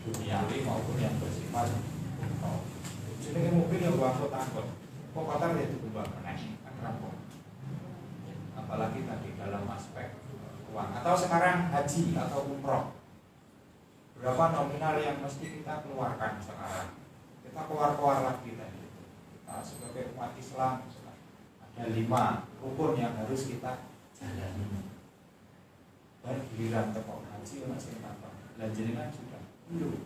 duniawi maupun yang bersifat umroh. Jadi mobil yang buat angkut, kok kotor itu berubah meneh, kenapa? Apalagi tadi dalam aspek uang. Atau sekarang haji atau umroh, berapa nominal yang mesti kita keluarkan sekarang? Kita keluar lagi tadi. Kita sebagai umat Islam ada 5 rukun yang harus kita jalani. Dan giliran tepok haji masih apa? Lanjutnya sudah belum.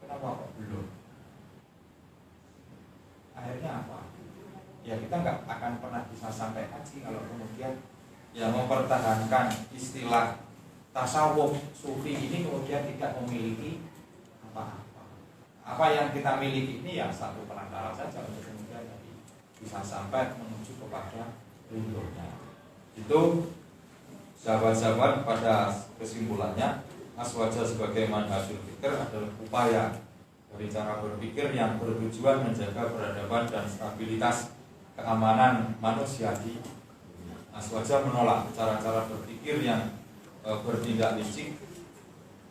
Kenapa kok belum? Akhirnya apa? Ya kita nggak akan pernah bisa sampai haji kalau kemudian yang mempertahankan istilah tasawuf sufi ini kemudian tidak memiliki apa-apa. Apa yang kita miliki ini ya satu perantara saja untuk kemudian bisa sampai menuju kepada ridhonya. Itu sahabat-sahabat, pada kesimpulannya aswaja sebagai manhajul fikr adalah upaya dari cara berpikir yang bertujuan menjaga peradaban dan stabilitas keamanan manusia di dunia. Aswaja menolak cara-cara berpikir yang bertindak licik,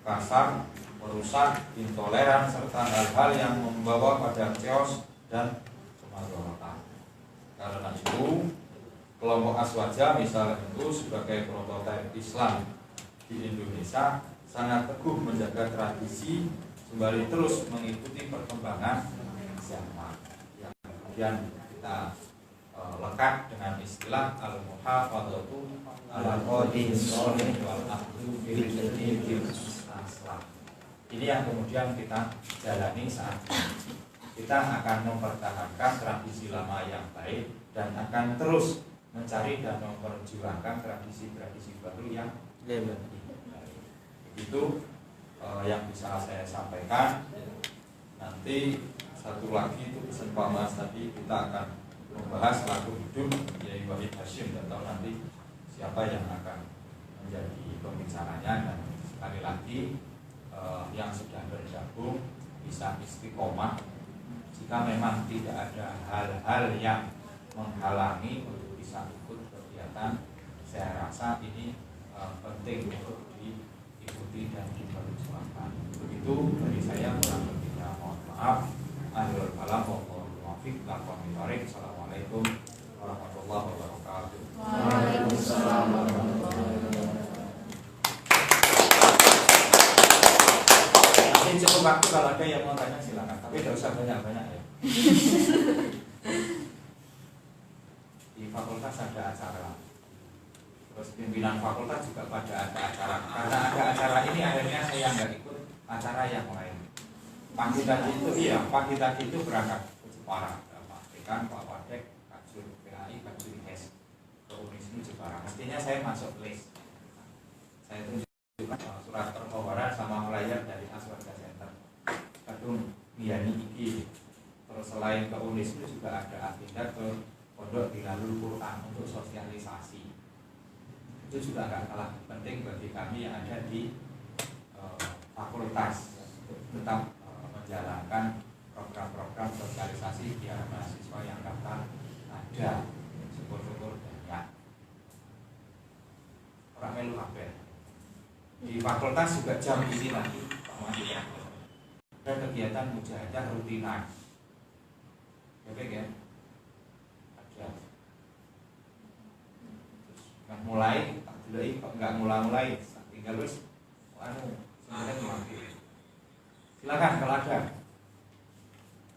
kasar, merusak, intoleran serta hal-hal yang membawa pada chaos dan kemadharatan. Karena itu kelompok aswaja misalnya itu sebagai prototipe Islam di Indonesia sangat teguh menjaga tradisi sembari terus mengikuti perkembangan zaman yang kemudian kita lekat dengan istilah al-muhafadzatu ala qadis wal akhdhu bil aslah. Ini yang kemudian kita jalani saat ini. Kita akan mempertahankan tradisi lama yang baik dan akan terus mencari dan memperjuangkan tradisi-tradisi baru yang lebih baik. Itu yang bisa saya sampaikan. nanti satu lagi itu pesan Pak Mas tadi kita akan membahas lagu hidup Yai Wahid Hasyim, dan tahu nanti siapa yang akan menjadi pembicaranya. Dan sekali lagi yang sudah bergabung bisa istiqomah. Jika memang tidak ada hal-hal yang menghalangi untuk bisa ikut kegiatan, saya rasa ini penting untuk diikuti dan diperjuangkan. Begitu dari saya, kurang lebihnya mohon maaf. Akhirul kalam wa muwaffiq lakum bitarik. Assalamualaikum warahmatullahi wabarakatuh. Waalaikumsalam warahmatullahi wabarakatuh. Masih cukup waktu, kalau ada yang mau tanya silakan, tapi tidak usah banyak-banyak ya. Di fakultas ada acara, terus pimpinan fakultas juga pada ada acara. Karena ada acara ini akhirnya saya nggak ikut acara yang lain. Pagi tadi itu berangkat ke Jepara, Pak Dekan, Pak Wadek, Kak Jur PAI, Kak Jur IS ke Unismu Jepara. Mestinya saya masuk list. Saya tunjukkan surat permohonan sama flyer dari Aswarga Center Kadung Miani Iki. Terus selain ke Unismu juga ada agenda ke Pondok Dilalul Quran untuk sosialisasi. Itu juga nggak kalah penting bagi kami yang ada di fakultas untuk tetap menjalankan program-program sosialisasi biar mahasiswa yang daftar ada, syukur-syukur banyak. Orang melu kabeh. Di fakultas juga jam ini nanti ada kegiatan mujahadah rutinan. Ya, ada. Terus mulai, tak deloi kok nggak mulai, tinggal terus sebenarnya mati. Silakan kalau ada.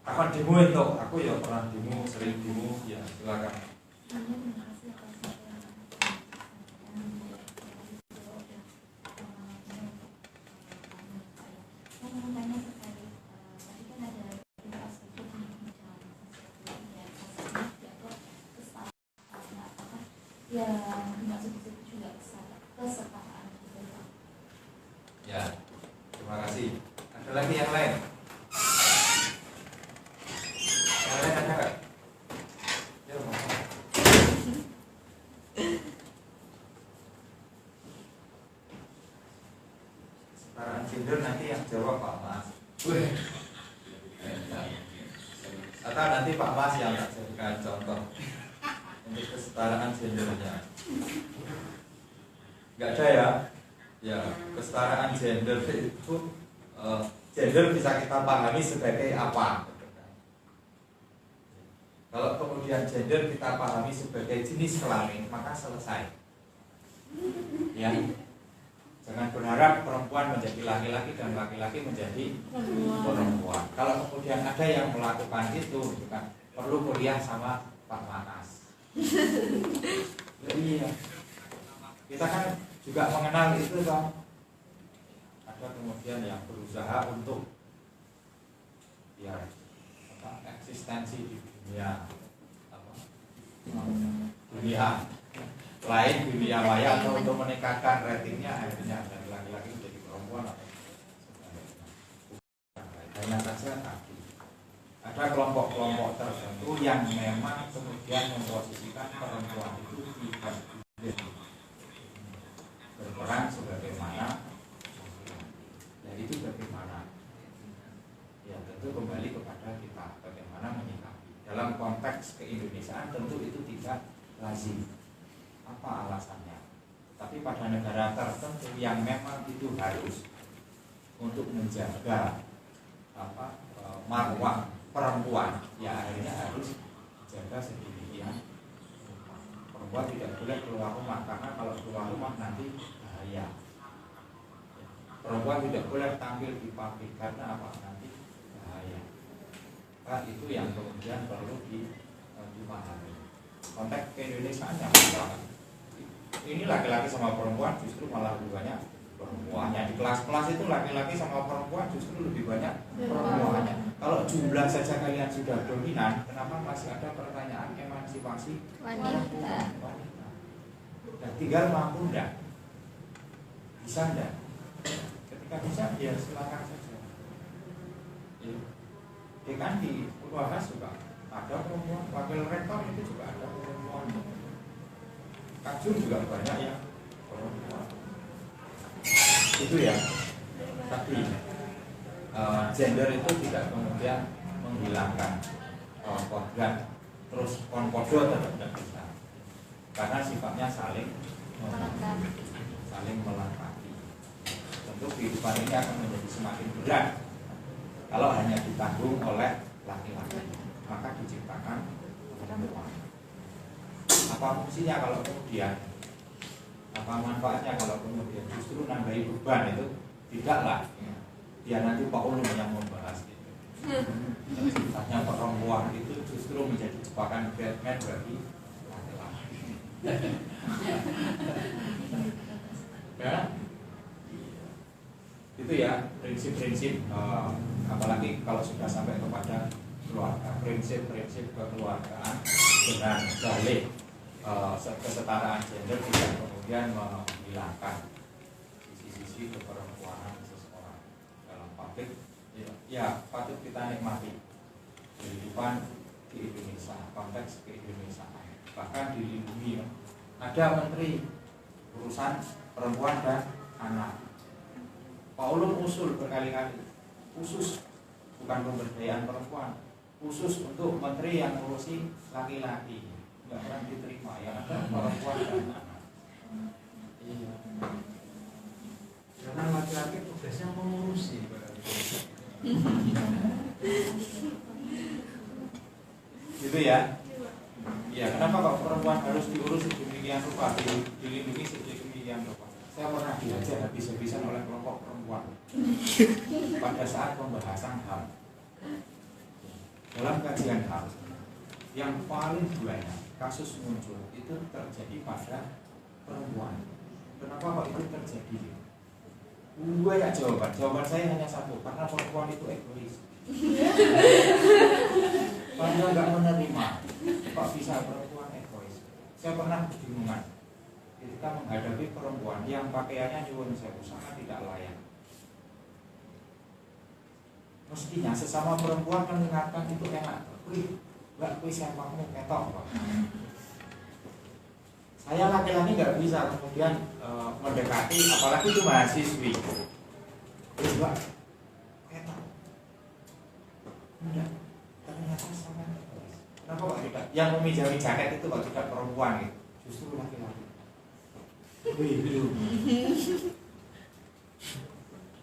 Kapan demo itu? Aku ya pernah demo, sering demo, ya silakan. Ya, dimaksud itu juga kesetaraan. Ya, terima kasih. Ada lagi yang lain? Yang lain ada nggak? Ya, mohon. Kesetaraan gender nanti yang jawab Pak Mas. Atau nanti Pak Mas yang jadikan contoh untuk kesetaraan gendernya. Nggak ada ya? Ya, kesetaraan gender itu gender bisa kita pahami sebagai apa? Kalau kemudian gender kita pahami sebagai jenis kelamin, maka selesai. Ya, jangan berharap perempuan menjadi laki-laki dan laki-laki menjadi perempuan. Kalau kemudian ada yang melakukan itu, kan perlu kuliah sama Pak Manas. Iya, kita kan juga mengenal itu kan. Ada kemudian yang berusaha untuk ya eksistensi di dunia dunia lain, dunia maya, atau untuk meningkatkan ratingnya akhirnya dari laki-laki menjadi perempuan atau hanya saja tadi ada kelompok-kelompok tertentu yang memang kemudian memposisikan perempuan itu tidak berperan sebagaimana. Itu bagaimana? Ya tentu kembali kepada kita bagaimana menyikapi. Dalam konteks keindonesiaan tentu itu tidak lazim. Apa alasannya? Tapi pada negara tertentu yang memang itu harus untuk menjaga marwah perempuan, ya akhirnya harus jaga sedemikian. Perempuan tidak boleh keluar rumah, karena kalau keluar rumah nanti bahaya. Perempuan tidak boleh tampil di pabrik karena apa? Nanti bahaya. Nah, itu yang kemudian perlu dipahami. Konteks keindonesiaannya misalkan ini laki-laki sama perempuan justru malah lebih banyak perempuannya. Di kelas-kelas itu laki-laki sama perempuan justru lebih banyak perempuannya. Kalau jumlah saja kalian sudah dominan, kenapa masih ada pertanyaan emansipasi wanita? Dan tinggal mampu enggak? Bisa enggak? Ketika bisa, ya silakan saja. Ya. dekan di Unhas juga ada perempuan, wakil rektor itu juga ada perempuan, kajur juga banyak ya perempuan. Itu ya tadi gender itu tidak kemudian menghilangkan kodrat terus konkodo tetap tidak bisa, karena sifatnya saling melengkapi. Tentu kehidupan ini akan menjadi semakin berat kalau hanya ditanggung oleh laki-laki, maka diciptakan perempuan. Apa fungsinya kalau kemudian, apa manfaatnya kalau kemudian justru nambahi beban? Itu tidaklah ya. Dia nanti Pak Ulum yang membahas itu. Sifatnya perempuan itu justru menjadi jebakan Batman bagi laki-laki. Ya, itu ya prinsip-prinsip, apalagi kalau sudah sampai kepada keluarga, prinsip-prinsip kekeluargaan dengan dalih kesetaraan gender tidak kemudian menghilangkan sisi-sisi keperempuanan seseorang dalam publik. Ya patut kita nikmati kehidupan di Indonesia, konteks keindonesiaan, bahkan dilindungi. Ada menteri urusan perempuan dan anak. Pak Ulum usul berkali-kali, khusus bukan pemberdayaan perempuan, khusus untuk menteri yang ngurusi laki-laki, nggak pernah diterima yang ada perempuan dan anak. Iya. Karena laki-laki tugasnya mengurusi. Gitu ya. Ya, kenapa kok perempuan harus diurus sedemikian rupa, dilindungi sedemikian rupa? Saya pernah diajar habis-habisan oleh kelompok perempuan pada saat pembahasan HAM. Dalam kajian HAM, yang paling banyak kasus muncul itu terjadi pada perempuan. Kenapa kok itu terjadi? Banyak jawaban. Jawaban saya hanya satu, karena perempuan itu egois. Karena nggak menerima, kok bisa perempuan egois? Saya pernah kebingungan ketika menghadapi perempuan yang pakaiannya nyuwun sewu sangat tidak layak. Mestinya sesama perempuan mengingatkan itu enak. Wih, mbak, kuis yang kamu ketok, Pak. Saya laki-laki nggak bisa kemudian mendekati, apalagi itu mahasiswi. Wih, mbak, ketok. Enggak, ternyata sangat egois. Kenapa kok tidak? Yang memijami jaket itu kok tidak perempuan gitu, justru laki-laki. Wih, belum.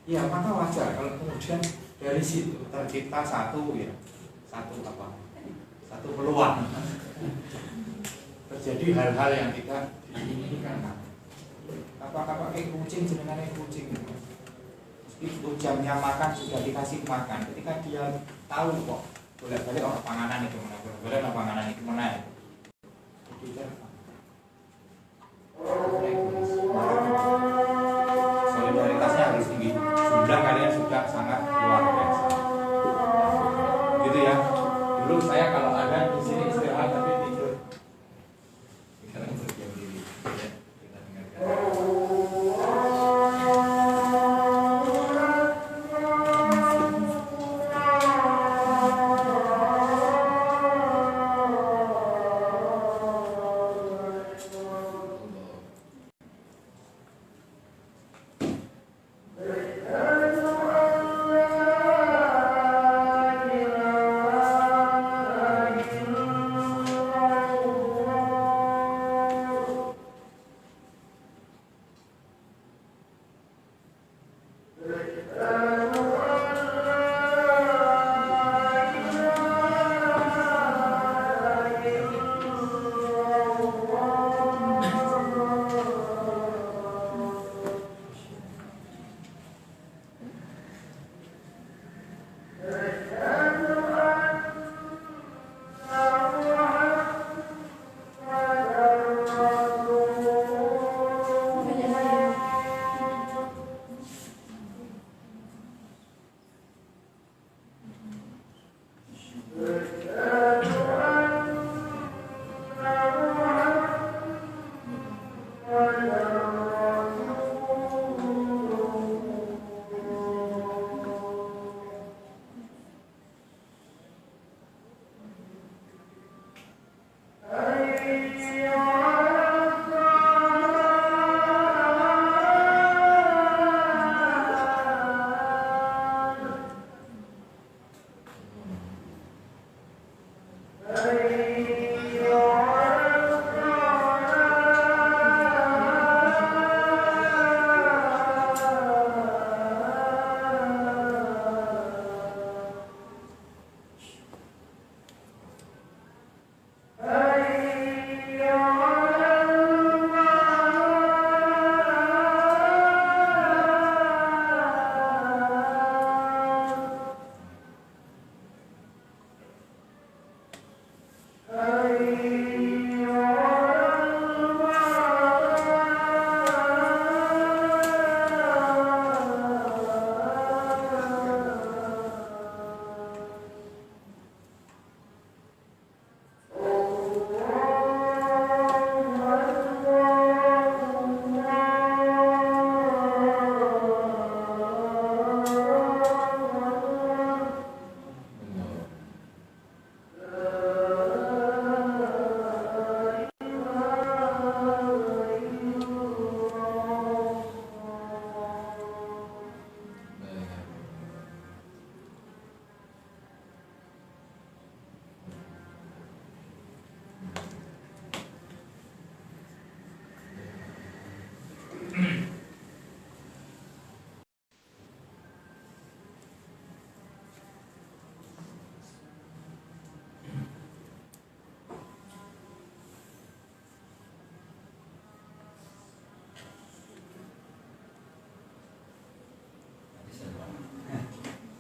Ya, maka wajar kalau kemudian dari situ tercipta satu peluang terjadi hal-hal yang tidak diinginkan. Apa kayak kucing jenengan kucing, meskipun jamnya makan sudah dikasih makan, ketika dia tahu kok bolak-balik orang panganan itu mana, bolak-balik orang panganan itu mana, jadi solidaritasnya harus tinggi. Jumlah kalian sudah sangat luar biasa. Gitu ya. Dulu saya kalau ada di sini istirahat tapi tidur. Sekarang berdiam diri. Ya, kita dengarkan.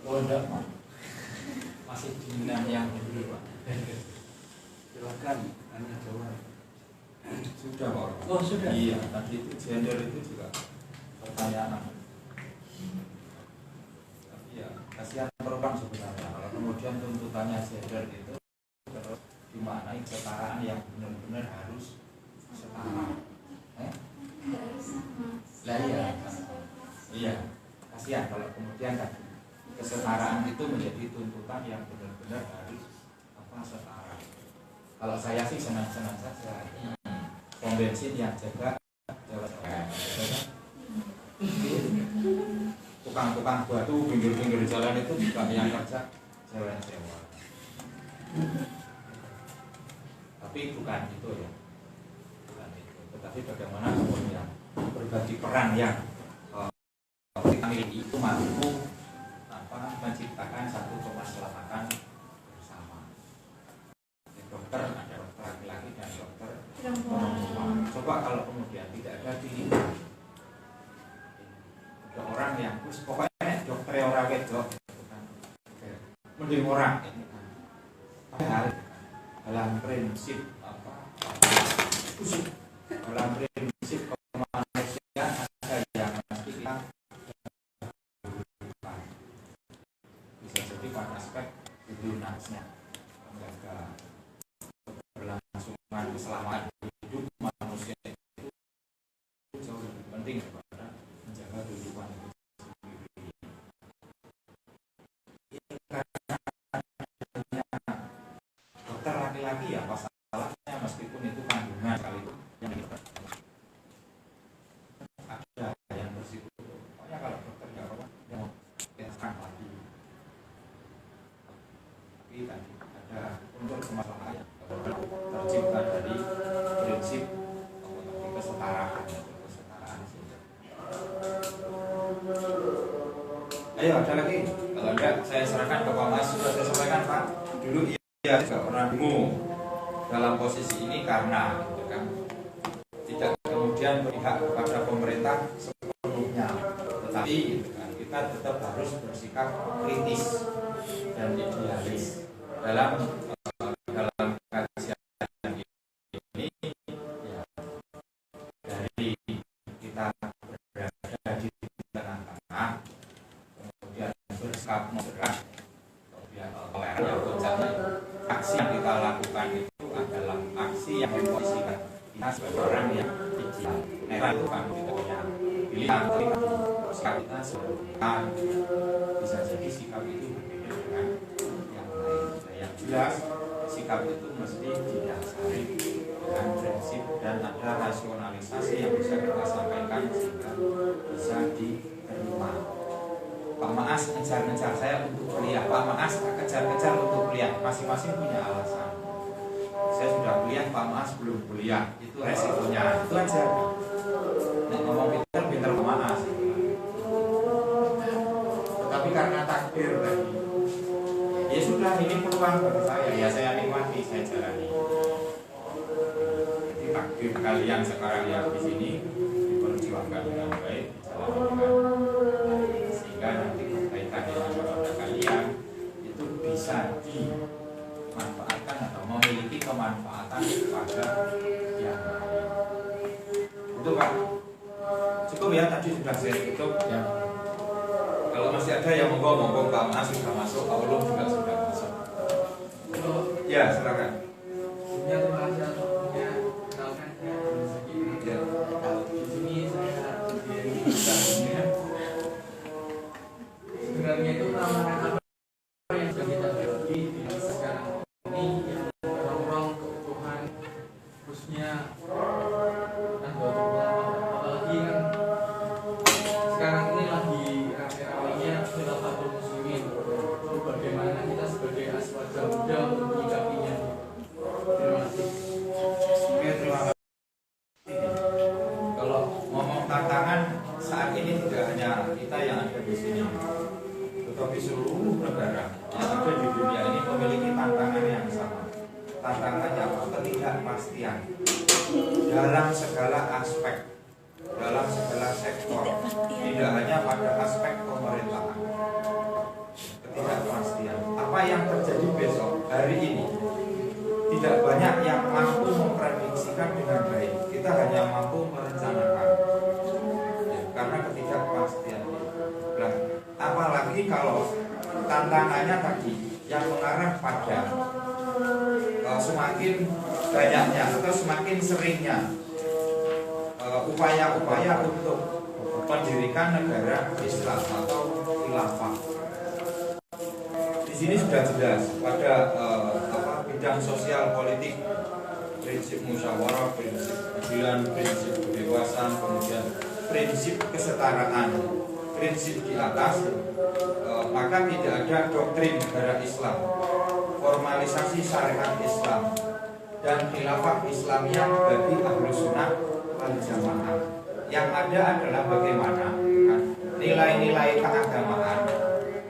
Oh enggak Pak, masih diminat yang dulu Pak. Silakan, tanya jawab. Sudah Pak. Oh sudah. Iya, tadi itu gender itu juga pertanyaan. Tapi ya kasihan perempuan sebenarnya. Kalau kemudian tuntutannya gender itu terus dimaknai kesetaraan yang benar-benar harus setara. Lah iya. Iya, kasihan kalau kemudian tadi kesetaraan itu menjadi tuntutan yang benar-benar harus setara. Kalau saya sih senang-senang saja. Pom bensin yang jaga jalan. Tukang-tukang batu pinggir-pinggir jalan itu juga yang kerja jalan sewa. Tapi bukan itu ya. Bukan itu. Tetapi bagaimana kemudian berbagi peran yang kita miliki itu mampu menciptakan satu kemaslahatan bersama. Dokter ada dokter laki-laki dan dokter perempuan. Coba kalau kemudian tidak ada pilihan, ada orang yang pokoknya dokter orang wedok, mending orang ini kan. Padahal dalam prinsip dalam prinsip kemanusiaan ada yang mesti kita pada aspek hubungannya menjaga keberlangsungan keselamatan hidup manusia itu jauh lebih penting daripada menjaga kehidupan itu sendiri. Dokter laki-laki ya pasalnya meskipun itu kandungan kali itu yang ada yang bersifat. Pokoknya kalau dokter nggak apa yang akan mati. Tadi ada unsur kemaslahatan tercipta dari prinsip kesetaraan. Ayo ada lagi. Kalau enggak saya serahkan ke Pak Mas. Sudah saya sampaikan Pak. Dulu iya juga pernah bingung dalam posisi ini karena gitu kan, tidak kemudian berpihak kepada pemerintah sepenuhnya, tetapi gitu kan, kita tetap harus bersikap kritis dan idealis dalam kajian ini ya, dari kita berada di tengah-tengah kemudian bersikap moderat kemudian toleran yang puncaknya aksi yang kita lakukan itu adalah aksi yang memposisikan kita sebagai orang yang ideal. Itu kan kita punya pilihan tapi sikap kita sebenarnya bisa jadi sikap itu berbeda dengan yang lain. Yang jelas sikap itu mesti didasari dengan prinsip dan ada rasionalisasi yang bisa kita sampaikan sehingga bisa diterima. Pak Maas ngejar-ngejar saya untuk kuliah, Pak Maas kejar-kejar untuk kuliah, masing-masing punya alasan. saya sudah kuliah, Pak Mas belum kuliah, itu resikonya, itu aja. Nah, ngomong pinter Pak Mas, tetapi karena takdir tadi, ya sudah, ini peluang bagi saya, ya saya nikmati, saya jalani. Jadi takdir kalian sekarang yang di sini diperjuangkan dengan baik, jalankan dengan baik, sehingga nanti kebaikan yang ada pada kalian itu bisa dimanfaatkan atau memiliki kemanfaatan pada yang lain. Itu Pak, cukup ya, tadi sudah saya tutup ya. Kalau masih ada yang monggo Pak Mas sudah masuk, Pak Ulum juga sudah masuk. Ya, silakan. Ya, terima kasih atas waktunya. Kenalkan saya Abdul Zaki. Ya. Di sini saya berdiri di belakangnya. Sebenarnya itu ramalan apa yang sudah kita lewati di sekarang ini yang mendorong keutuhan, khususnya Nahdlatul Ulama. Apalagi kan sekarang ini lagi rame-ramenya khilafatul muslimin. Lalu bagaimana kita sebagai aswaja muda untuk menyikapinya? Terima kasih. Oke, terima kasih. Kalau ngomong tantangan saat ini tidak hanya kita yang ada di sini, tetapi seluruh negara yang ada di dunia ini memiliki tantangan yang sama. Tantangannya apa? Ketidakpastian dalam segala aspek, dalam segala sektor, tidak hanya pada aspek pemerintahan. Ketidakpastian. Apa yang terjadi besok, hari ini, tidak banyak yang mampu memprediksikan dengan baik. Kita hanya mampu merencanakan, ya, karena ketidakpastian. Nah, apalagi kalau tantangannya tadi yang mengarah pada semakin banyaknya atau semakin seringnya upaya-upaya untuk mendirikan negara Islam atau khilafah. Di sini sudah jelas pada bidang sosial politik, prinsip musyawarah, prinsip keadilan, prinsip kebebasan, kemudian prinsip kesetaraan, prinsip di atas, maka tidak ada doktrin negara Islam, formalisasi syariat Islam, dan khilafah Islamiyah bagi Ahlus Sunnah wal Jamaah. Yang ada adalah bagaimana nilai-nilai keagamaan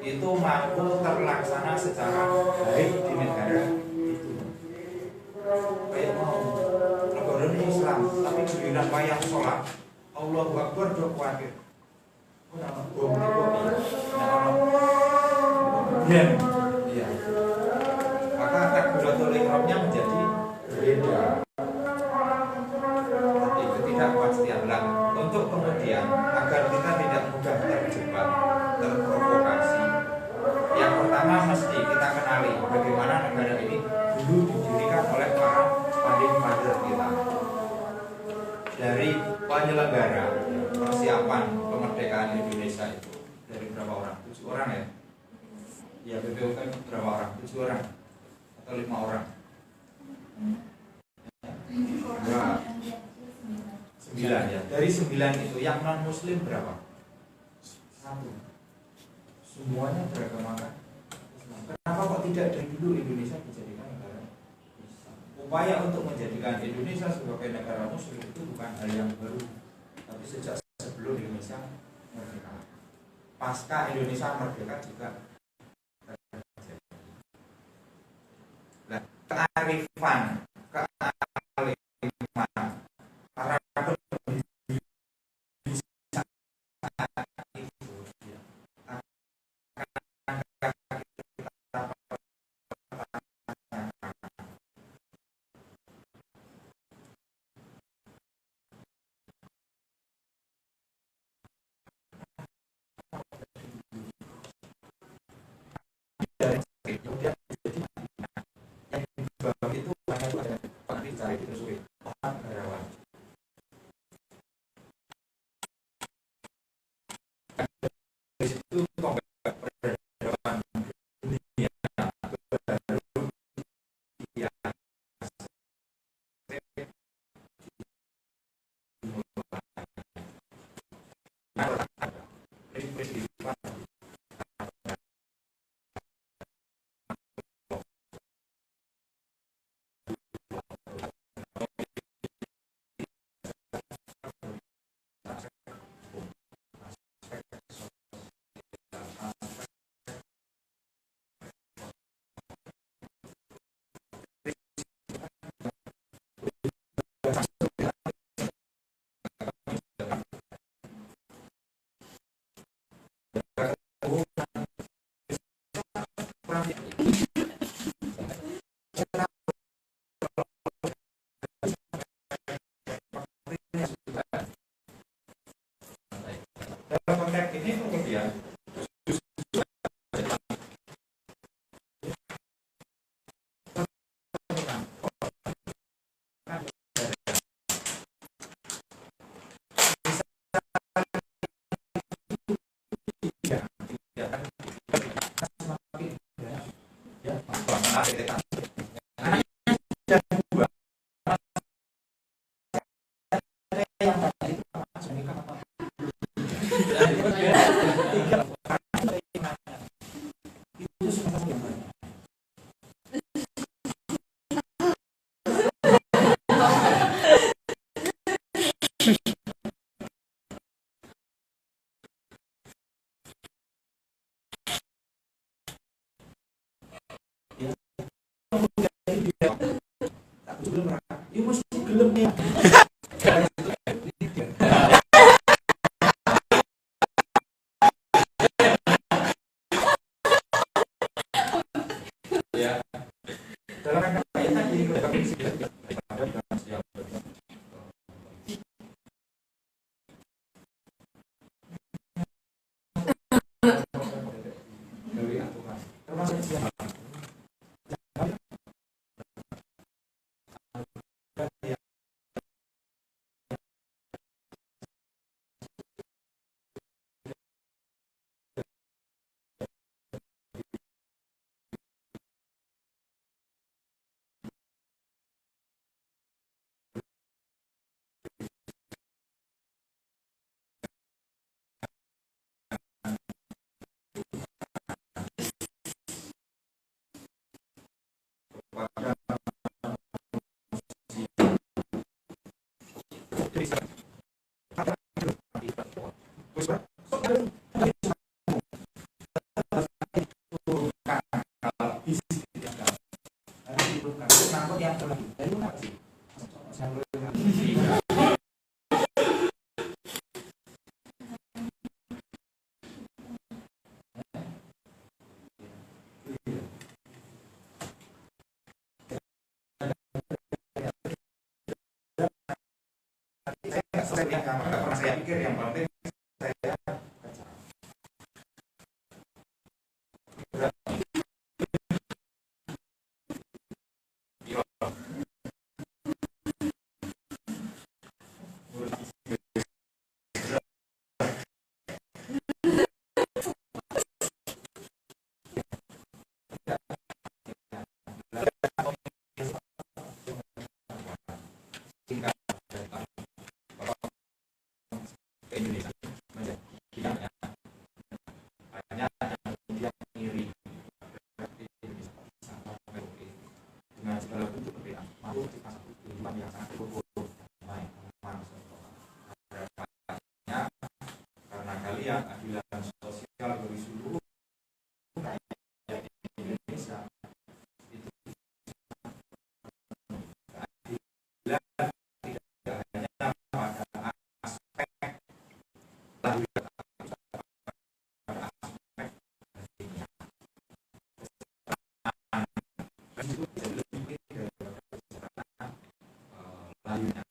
itu mampu terlaksana secara baik di negara itu. Kayak mau lebaran Islam, tapi giliran wayang sholat, Allahu Akbar do kuatir. Bom iya. Maka takbiratul ihramnya menjadi berbeda. Jadi ketidakpastian lah. Untuk kemudian agar kita tidak mudah terjebak, terprovokasi, yang pertama mesti kita kenali bagaimana negara ini dulu didirikan oleh para founding father kita. Dari penyelenggara persiapan kemerdekaan Indonesia itu dari berapa orang? 7 orang ya? Ya, BPUK berapa orang? 7 orang atau 5 orang? Berapa? 9 ya. Dari 9 itu yang non muslim berapa? 1. Semuanya beragamakan Islam. Kenapa kok tidak dari dulu Indonesia dijadikan negara Islam? Upaya untuk menjadikan Indonesia sebagai negara muslim itu bukan hal yang baru, tapi sejak sebelum Indonesia merdeka. Pasca Indonesia merdeka juga. Nah, kearifan para kemudian yang dibangun itu hanya Dalam konteks ini kemudian dalam rangka apa ya tadi kami ada dalam setiap dari aturan termasuk siapa saya pikir yang penting saya karena kalian keadilan sosial bagi seluruh rakyat Indonesia itu keadilan tidak hanya pada aspek lahir lainnya.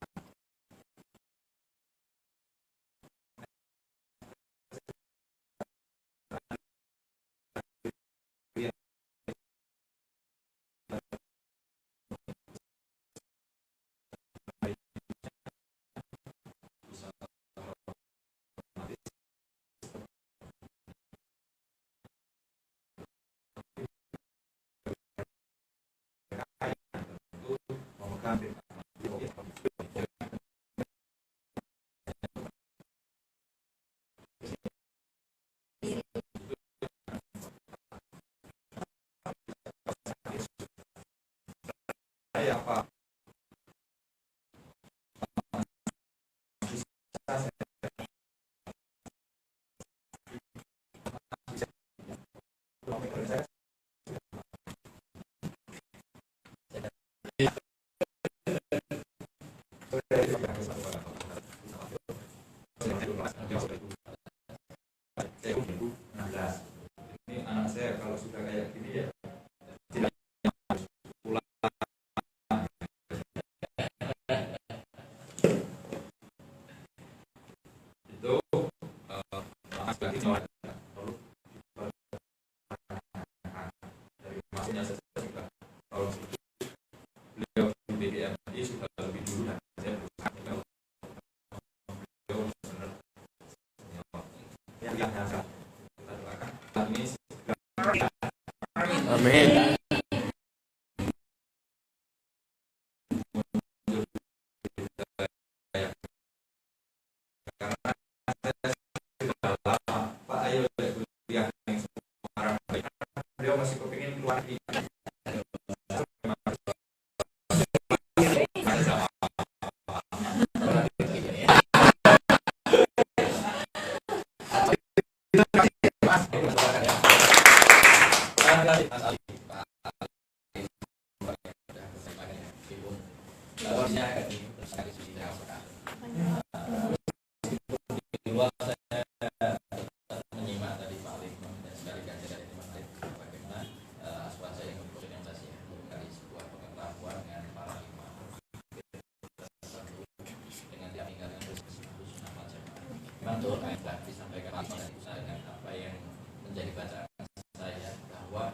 Saya apa? kalau beliau di BDMI sudah lebih dulu dan saya beliau benar yang biasa kita doakan ini Amin. karena saya sudah lama Pak Ayo kuliah yang Semarang beliau masih kepingin keluar di menyimak tadi Pak Alim dan sekalian dari teman lain bagaimana aswaja yang berorientasi dari sebuah pengetahuan dengan para imam dengan tingkatan sunnah wal jamaah. Memang betul apa yang telah disampaikan dengan apa yang menjadi bacaan saya bahwa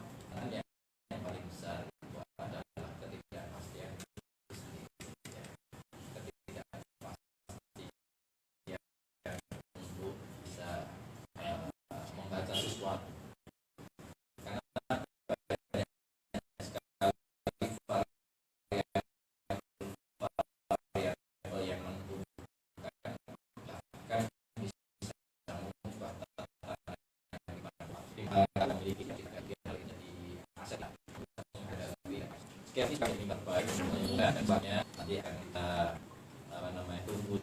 yang paling besar itu adalah ketidakpastian untuk bisa membaca sesuatu karena banyak sekali variabel yang menentukan bahkan bisa mengubah tatanan memiliki hal ini di aset sekian kali ini baik dan banyak nanti akan kita tunggu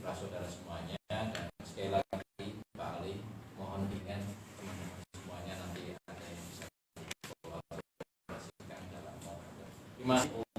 ikhlas saudara semuanya dan sekali lagi Pak Ali mohon dengan teman-teman semuanya nanti ada yang bisa dikolaborasikan dalam terima kasih.